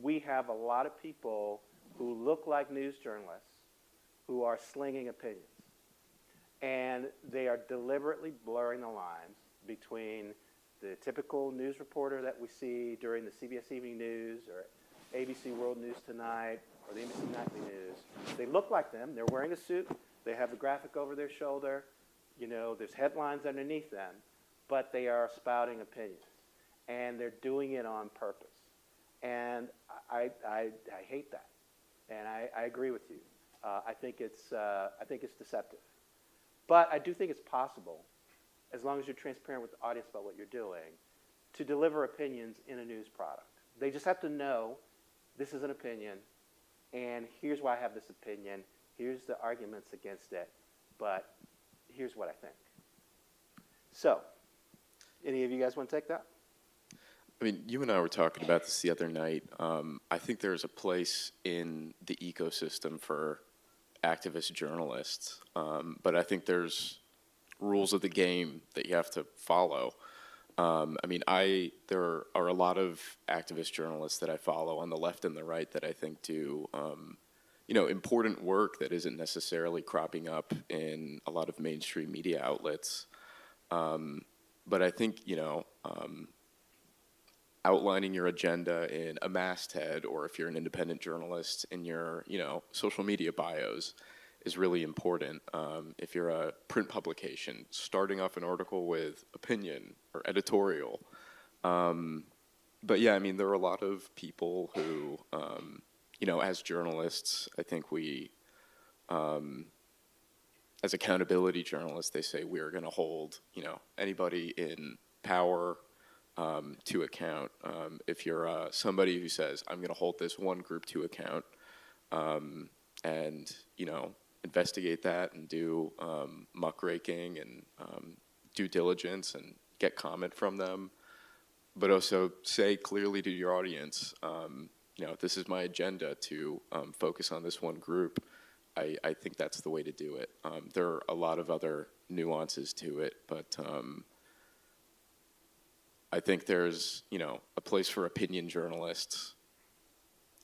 we have a lot of people who look like news journalists who are slinging opinions. And they are deliberately blurring the lines between the typical news reporter that we see during the CBS Evening News or ABC World News Tonight or the NBC Nightly News. They look like them. They're wearing a suit. They have the graphic over their shoulder. You know, there's headlines underneath them, but they are spouting opinions, and they're doing it on purpose. And I hate that, and I agree with you. I think it's deceptive, but I do think it's possible, as long as you're transparent with the audience about what you're doing, to deliver opinions in a news product. They just have to know this is an opinion, and here's why I have this opinion. Here's the arguments against it, but here's what I think. So, any of you guys want to take that? I mean, you and I were talking about this the other night. I think there's a place in the ecosystem for activist journalists, but I think there's rules of the game that you have to follow. I mean, there are a lot of activist journalists that I follow on the left and the right that I think do, you know, important work that isn't necessarily cropping up in a lot of mainstream media outlets. But I think, you know, outlining your agenda in a masthead, or if you're an independent journalist in your, you know, social media bios is really important. If you're a print publication, starting off an article with opinion or editorial. But yeah, I mean, there are a lot of people who, you know, as journalists, I think we, as accountability journalists, they say we're going to hold, you know, anybody in power to account. If you're somebody who says, I'm going to hold this one group to account, and, you know, investigate that and do muckraking and due diligence and get comment from them, but also say clearly to your audience, you know, this is my agenda to focus on this one group. I think that's the way to do it. There are a lot of other nuances to it, but I think there's, you know, a place for opinion journalists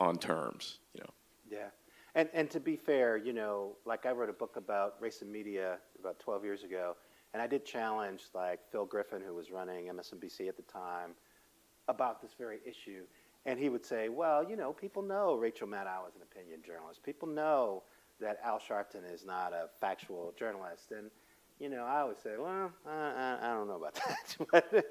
on terms, you know. Yeah. And to be fair, you know, like I wrote a book about race and media about 12 years ago, And I did challenge like Phil Griffin, who was running MSNBC at the time, about this very issue. And he would say, well, you know, people know Rachel Maddow is an opinion journalist. People know that Al Sharpton is not a factual journalist. And, you know, I always say, well, I don't know about that. But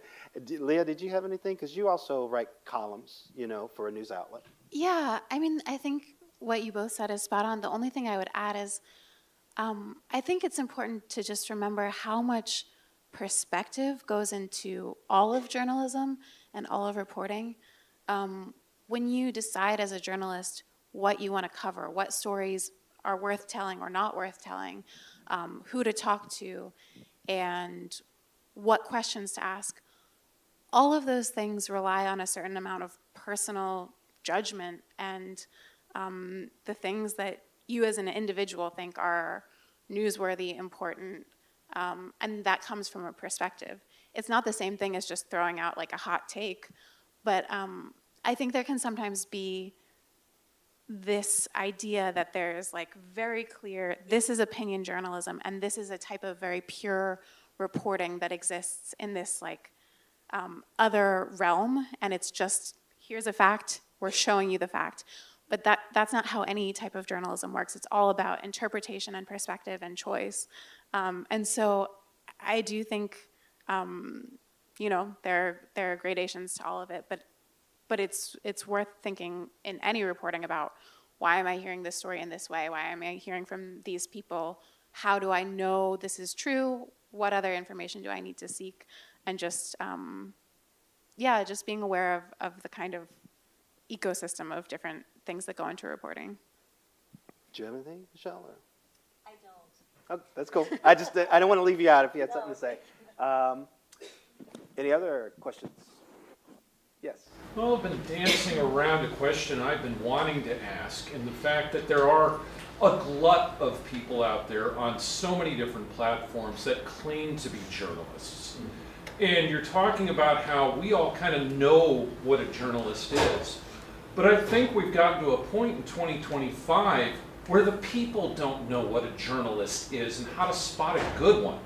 Leah, did you have anything? Because you also write columns, you know, for a news outlet. Yeah, I mean, I think what you both said is spot on. The only thing I would add is I think it's important to just remember how much perspective goes into all of journalism and all of reporting. When you decide as a journalist what you want to cover, what stories are worth telling or not worth telling, who to talk to, and what questions to ask, all of those things rely on a certain amount of personal judgment and the things that you as an individual think are newsworthy, important, and that comes from a perspective. It's not the same thing as just throwing out like a hot take, but I think there can sometimes be this idea that there's like very clear, this is opinion journalism, and this is a type of very pure reporting that exists in this like other realm, and it's just, here's a fact, we're showing you the fact. But that's not how any type of journalism works. It's all about interpretation and perspective and choice. And so I do think, you know, there are gradations to all of it, but it's worth thinking in any reporting about, why am I hearing this story in this way? Why am I hearing from these people? How do I know this is true? What other information do I need to seek? And just, yeah, just being aware of the kind of ecosystem of different things that go into reporting. Do you have anything, Michele? Or? I don't. Oh, that's cool. I don't want to leave you out if you had something to say. Any other questions? Yes. Well, I've been dancing around a question I've been wanting to ask, and the fact that there are a glut of people out there on so many different platforms that claim to be journalists. And you're talking about how we all kind of know what a journalist is. But I think we've gotten to a point in 2025 where the people don't know what a journalist is and how to spot a good one.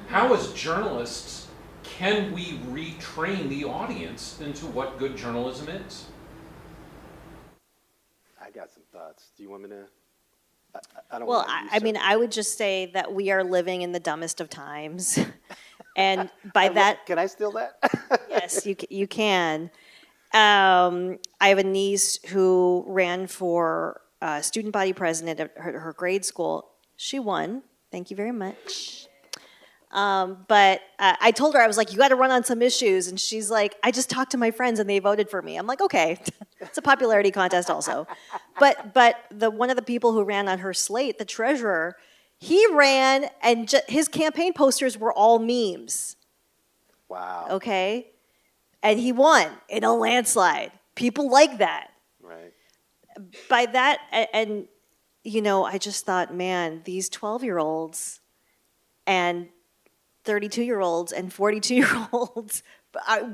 How, as journalists, can we retrain the audience into what good journalism is? I got some thoughts. Do you want me to? I don't Well, want to I mean, I would just say that we are living in the dumbest of times. And by that... Can I steal that? Yes, you can. I have a niece who ran for student body president at her grade school. She won. Thank you very much. But I told her, I was like, you got to run on some issues. And she's like, I just talked to my friends and they voted for me. I'm like, okay, it's a popularity contest also. But one of the people who ran on her slate, the treasurer, he ran and his campaign posters were all memes. Wow. Okay? And he won in a landslide. People like that. Right. By that, and you know, I just thought, man, these 12-year-olds and 32-year-olds and 42-year-olds,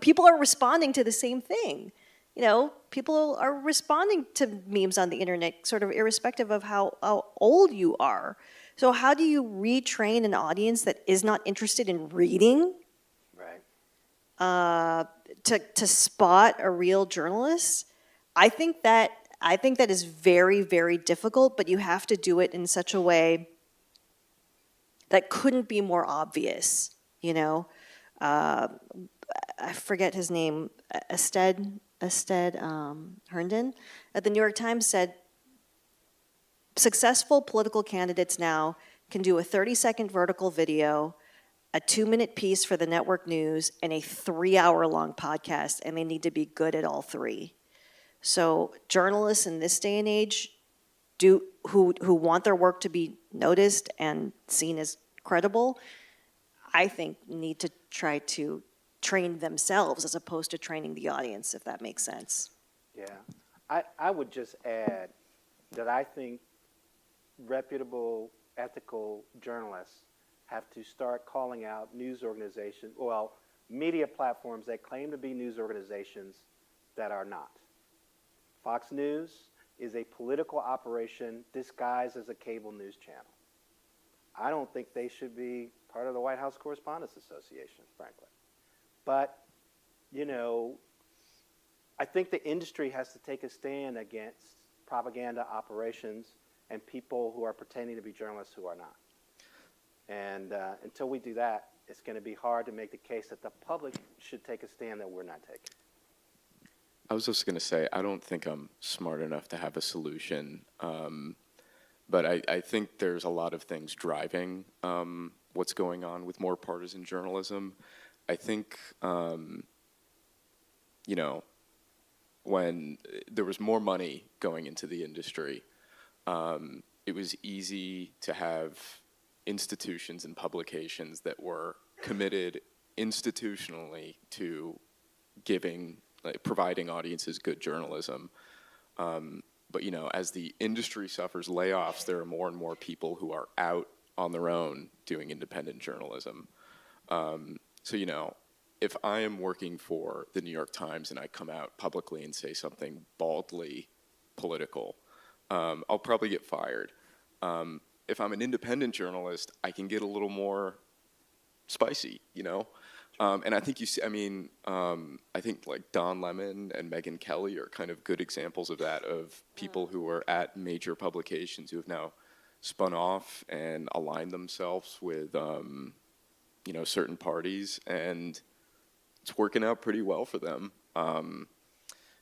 people are responding to the same thing. You know, people are responding to memes on the internet, sort of irrespective of how old you are. So how do you retrain an audience that is not interested in reading? Right. To spot a real journalist? I think that is very, very difficult, but you have to do it in such a way that couldn't be more obvious, you know? I forget his name, Ested Herndon at the New York Times said, successful political candidates now can do a 30-second vertical video, a 2-minute piece for the network news, and a 3-hour-long podcast, and they need to be good at all three. So journalists in this day and age who want their work to be noticed and seen as credible, I think need to try to train themselves as opposed to training the audience, if that makes sense. Yeah. I would just add that I think reputable, ethical journalists have to start calling out news organizations, well, media platforms that claim to be news organizations that are not. Fox News is a political operation disguised as a cable news channel. I don't think they should be part of the White House Correspondents Association, frankly. But, you know, I think the industry has to take a stand against propaganda operations and people who are pretending to be journalists who are not. And until we do that, it's going to be hard to make the case that the public should take a stand that we're not taking. I was just going to say, I don't think I'm smart enough to have a solution, but I think there's a lot of things driving what's going on with more partisan journalism. I think, you know, when there was more money going into the industry, it was easy to have institutions and publications that were committed institutionally to providing audiences good journalism. But, you know, as the industry suffers layoffs, there are more and more people who are out on their own doing independent journalism. So, you know, if I am working for the New York Times and I come out publicly and say something baldly political, I'll probably get fired. If I'm an independent journalist, I can get a little more spicy, you know? And I think you see, I mean, I think like Don Lemon and Megyn Kelly are kind of good examples of that, of people who are at major publications who have now spun off and aligned themselves with, you know, certain parties, and it's working out pretty well for them.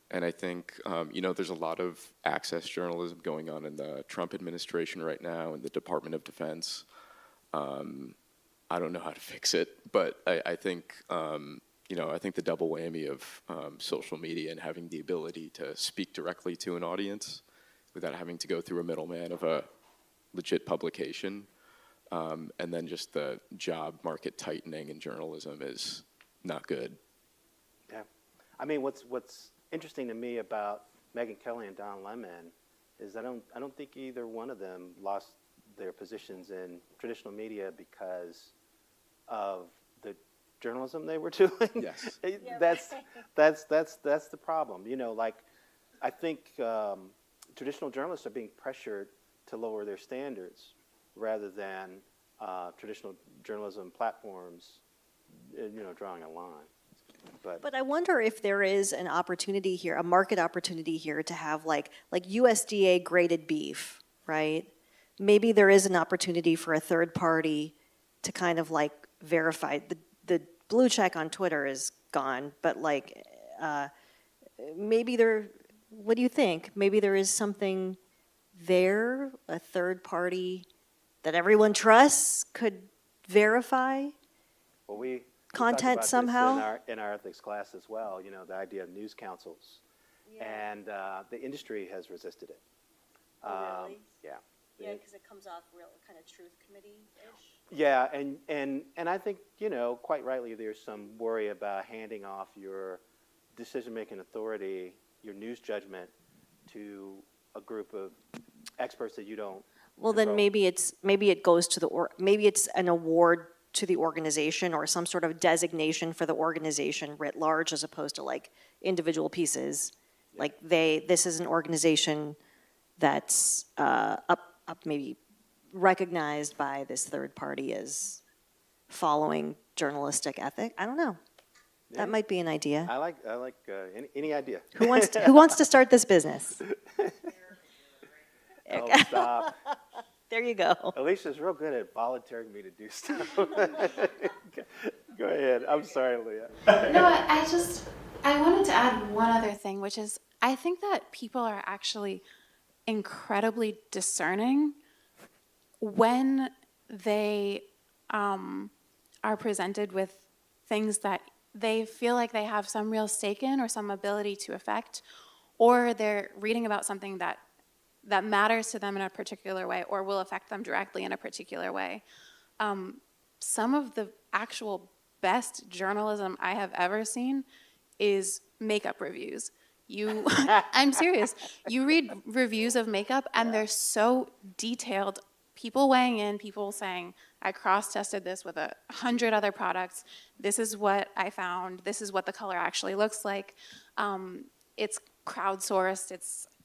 And I think, you know, there's a lot of access journalism going on in the Trump administration right now, in the Department of Defense. I don't know how to fix it, but I think, you know, I think the double whammy of social media and having the ability to speak directly to an audience without having to go through a middleman of a legit publication, and then just the job market tightening in journalism is not good. Yeah. I mean, what's interesting to me about Megyn Kelly and Don Lemon is I don't think either one of them lost their positions in traditional media because of the journalism they were doing. Yes. That's the problem. You know, like, I think traditional journalists are being pressured to lower their standards rather than traditional journalism platforms, you know, drawing a line. But I wonder if there is an opportunity here, a market opportunity here, to have like USDA graded beef, right? Maybe there is an opportunity for a third party to kind of like verify. The blue check on Twitter is gone, but like maybe there, what do you think? Maybe there is something there, a third party that everyone trusts could verify well, we content talked about somehow? this in our ethics class as well, you know, the idea of news councils. Yeah. And the industry has resisted it. Oh, really? Yeah. Yeah, because it comes off real kind of truth committee-ish. Yeah, and I think, you know, quite rightly, there's some worry about handing off your decision-making authority, your news judgment, to a group of experts that you don't. Well, then maybe it goes to maybe it's an award to the organization or some sort of designation for the organization writ large, as opposed to like individual pieces. Yeah. Like this is an organization that's up maybe recognized by this third party as following journalistic ethic. I don't know. Yeah. That might be an idea. I like any idea. Who wants to start this business? Oh, stop. There you go. Alicia's real good at volunteering me to do stuff. Go ahead. I'm sorry, Leah. No, I wanted to add one other thing, which is I think that people are actually incredibly discerning when they are presented with things that they feel like they have some real stake in or some ability to affect, or they're reading about something that matters to them in a particular way or will affect them directly in a particular way. Some of the actual best journalism I have ever seen is makeup reviews. I'm serious. You read reviews of makeup and they're so detailed. People weighing in, people saying, I cross-tested this with 100 other products. This is what I found. This is what the color actually looks like. It's crowdsourced.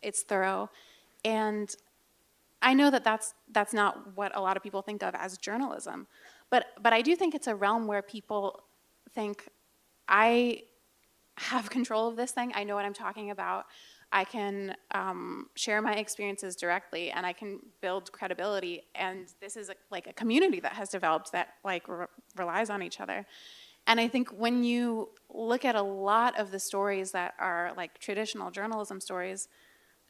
It's thorough. And I know that that's not what a lot of people think of as journalism, but I do think it's a realm where people think, I have control of this thing. I know what I'm talking about. I can share my experiences directly, and I can build credibility. And this is like a community that has developed that like relies on each other. And I think when you look at a lot of the stories that are like traditional journalism stories,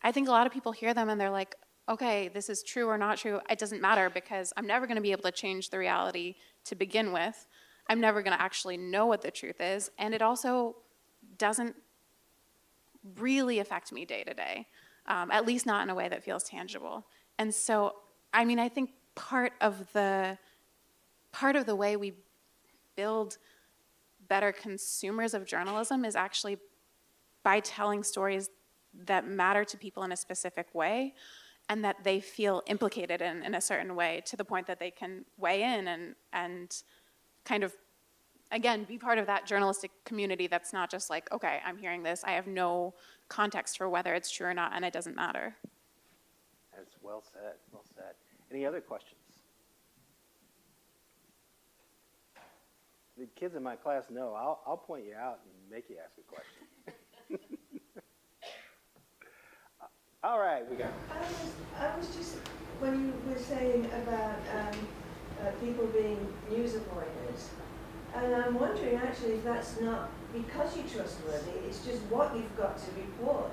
I think a lot of people hear them and they're like, okay, this is true or not true. It doesn't matter because I'm never going to be able to change the reality to begin with. I'm never going to actually know what the truth is. And it also doesn't really affect me day to day, at least not in a way that feels tangible. And so, I mean, I think part of the way we build better consumers of journalism is actually by telling stories that matter to people in a specific way and that they feel implicated in a certain way, to the point that they can weigh in and kind of, again, be part of that journalistic community that's not just like, okay, I'm hearing this, I have no context for whether it's true or not, and it doesn't matter. That's well said, well said. Any other questions? The kids in my class know. I'll point you out and make you ask a question. All right, we got. I was just, when you were saying about people being news avoiders, and I'm wondering actually if that's not because you're trustworthy, it's just what you've got to report.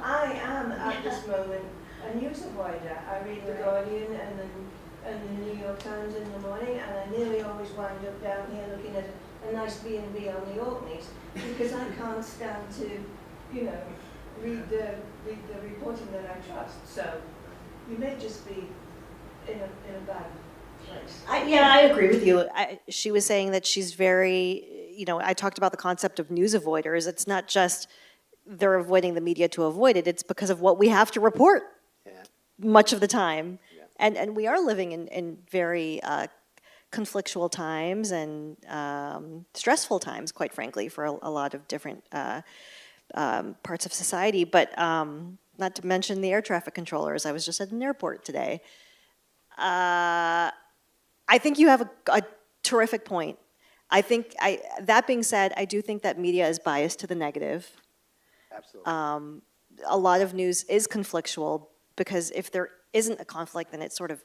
I am at this moment a news avoider. I read The Guardian and the New York Times in the morning, and I nearly always wind up down here looking at a nice B&B on the Orkneys, because I can't stand to, read the reporting that I trust. So you may just be in a bad place. I agree with you. She was saying that she's very, I talked about the concept of news avoiders. It's not just they're avoiding the media to avoid it. It's because of what we have to report much of the time. Yeah. And we are living in very conflictual times and stressful times, quite frankly, for a lot of different parts of society. But not to mention the air traffic controllers. I was just at an airport today. I think you have a terrific point. That being said, I do think that media is biased to the negative. Absolutely. A lot of news is conflictual, because if there isn't a conflict, then it's sort of,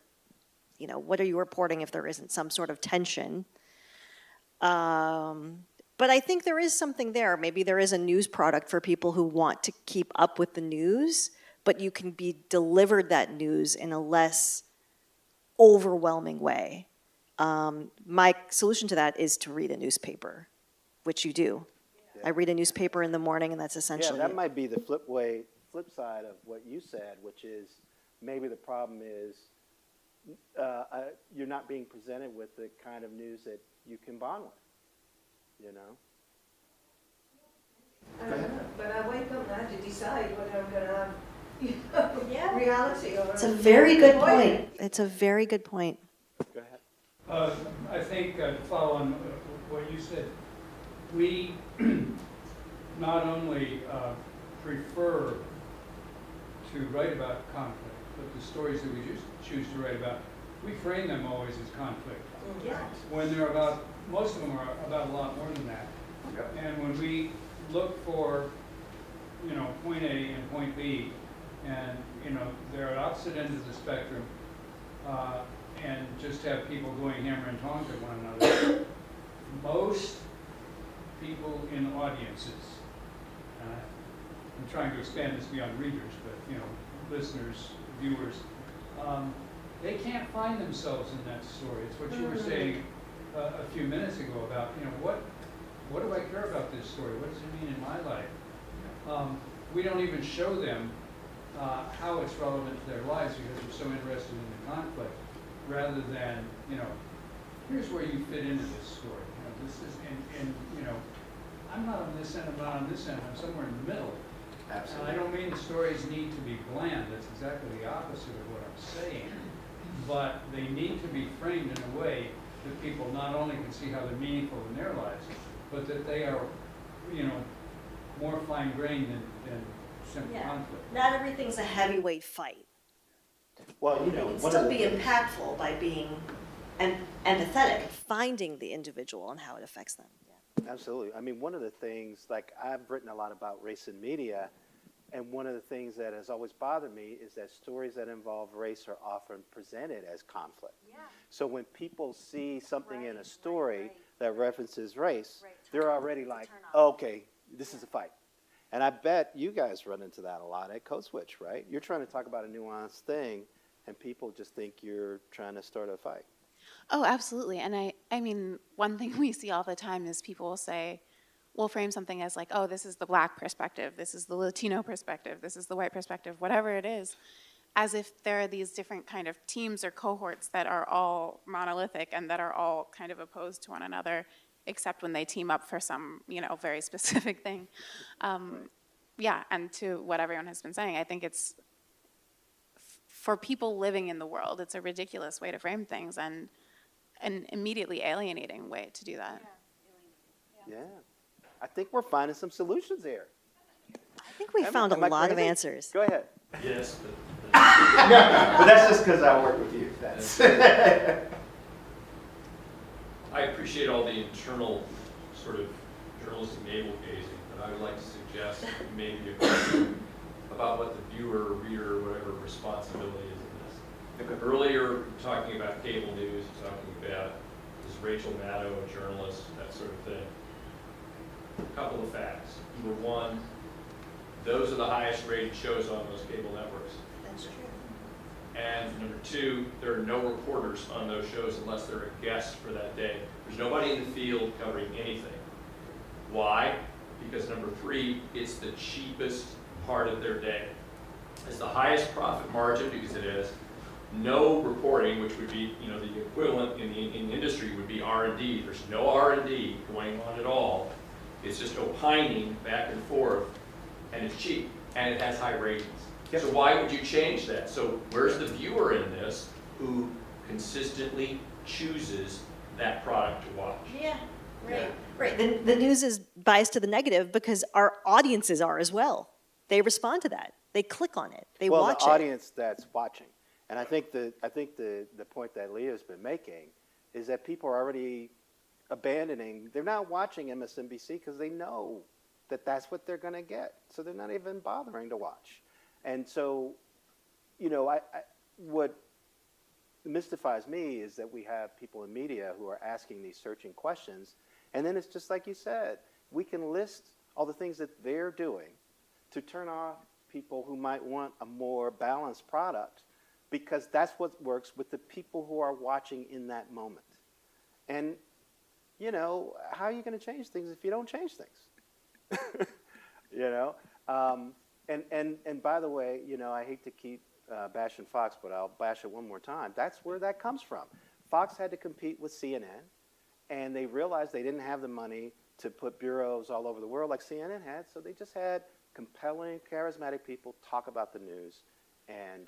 what are you reporting if there isn't some sort of tension? But I think there is something there. Maybe there is a news product for people who want to keep up with the news, but you can be delivered that news in a less overwhelming way. My solution to that is to read a newspaper, which you do. Yeah. I read a newspaper in the morning, and that's essentially that might be the flip side of what you said, which is maybe the problem is you're not being presented with the kind of news that you can bond with. I don't know, but I wake up and I have to decide whether I'm going to have reality or. It's a very good point. It's a very good point. Go ahead. I think to follow on what you said, we not only prefer to write about conflict, but the stories that we choose to write about, we frame them always as conflict. Yes. When they're most of them are about a lot more than that. Yep. And when we look for, point A and point B, and, they're at opposite ends of the spectrum, and just have people going hammer and tongs at one another, most people in audiences, I'm trying to expand this beyond readers, but, listeners, viewers, they can't find themselves in that story. It's what you were saying a few minutes ago about, what do I care about this story? What does it mean in my life? We don't even show them how it's relevant to their lives because we're so interested in the conflict, rather than, here's where you fit into this story. This is, and I'm not on this end, I'm not on this end, I'm somewhere in the middle. Absolutely. And I don't mean the stories need to be bland. That's exactly the opposite of what I'm saying. But they need to be framed in a way that people not only can see how they're meaningful in their lives, but that they are, more fine-grained than simple conflict. Not everything's a heavyweight fight. Well, you You know, can one of still the be things- impactful by being empathetic, finding the individual and how it affects them. Yeah. Absolutely. I mean, one of the things, like I've written a lot about race in media, and one of the things that has always bothered me is that stories that involve race are often presented as conflict. Yeah. So when people see something in a Right, story right. that references race, Right. they're already like, turn off. okay, this is a fight. And I bet you guys run into that a lot at Code Switch, right? You're trying to talk about a nuanced thing, and people just think you're trying to start a fight. Oh, absolutely. And I mean, one thing we see all the time is people will say, we'll frame something as like, oh, this is the black perspective, this is the Latino perspective, this is the white perspective, whatever it is, as if there are these different kind of teams or cohorts that are all monolithic and that are all kind of opposed to one another, except when they team up for some, very specific thing. Yeah, and to what everyone has been saying, I think it's, for people living in the world, it's a ridiculous way to frame things and an immediately alienating way to do that. Yeah. I think we're finding some solutions here. I think we found a Am I lot of crazy? answers. Go ahead. Yes, But that's just because I work with you. That's I appreciate all the internal sort of journalistic navel-gazing, but I would like to suggest maybe a question about what the viewer, reader, whatever responsibility is in this. Earlier, talking about cable news, talking about is Rachel Maddow a journalist, that sort of thing. A couple of facts. Number one, those are the highest rated shows on those cable networks. That's true. And number two, there are no reporters on those shows unless they're a guest for that day. There's nobody in the field covering anything. Why? Because number three, it's the cheapest part of their day. It's the highest profit margin because it has no reporting, which would be, the equivalent in the industry would be R&D. There's no R&D going on at all. It's just opining back and forth, and it's cheap, and it has high ratings. So why would you change that? So where's the viewer in this who consistently chooses that product to watch? Yeah, right. Right. The news is biased to the negative because our audiences are as well. They respond to that. They click on it. They watch the it. audience that's watching. And I think the point that Leah's been making is that people are already abandoning. They're not watching MSNBC because they know that that's what they're going to get. So they're not even bothering to watch. And so, what mystifies me is that we have people in media who are asking these searching questions, and then it's just like you said, we can list all the things that they're doing to turn off people who might want a more balanced product, because that's what works with the people who are watching in that moment. And, how are you going to change things if you don't change things? And by the way, I hate to keep bashing Fox, but I'll bash it one more time. That's where that comes from. Fox had to compete with CNN, and they realized they didn't have the money to put bureaus all over the world like CNN had, so they just had compelling, charismatic people talk about the news, and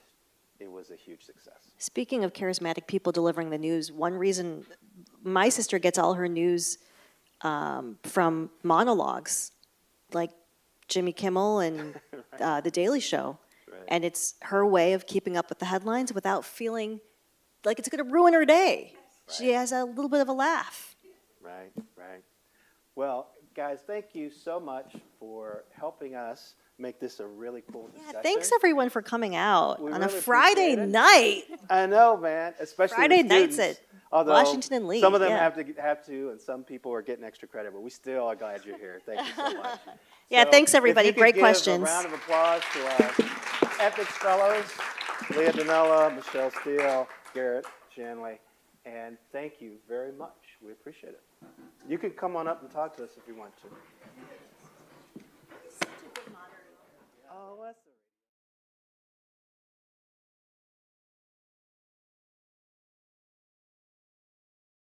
it was a huge success. Speaking of charismatic people delivering the news, one reason my sister gets all her news from monologues, like Jimmy Kimmel and The Daily Show. Right. And it's her way of keeping up with the headlines without feeling like it's going to ruin her day. Right. She has a little bit of a laugh. Right. Well, guys, thank you so much for helping us make this a really cool discussion. Yeah, thanks everyone for coming out We on a really Friday appreciate it. night. I know, man. Especially Friday the nights students. at Although Washington and Lee. Some of them yeah. have to, and some people are getting extra credit, but we still are glad you're here. Thank you so much. Yeah, So, thanks everybody. if you could Great give questions. A round of applause to our ethics fellows, Leah, Donnella, Michele, Steele, Garrett, Shanley, and thank you very much. We appreciate it. You can come on up and talk to us if you want to. Such a good moderator. Oh, what's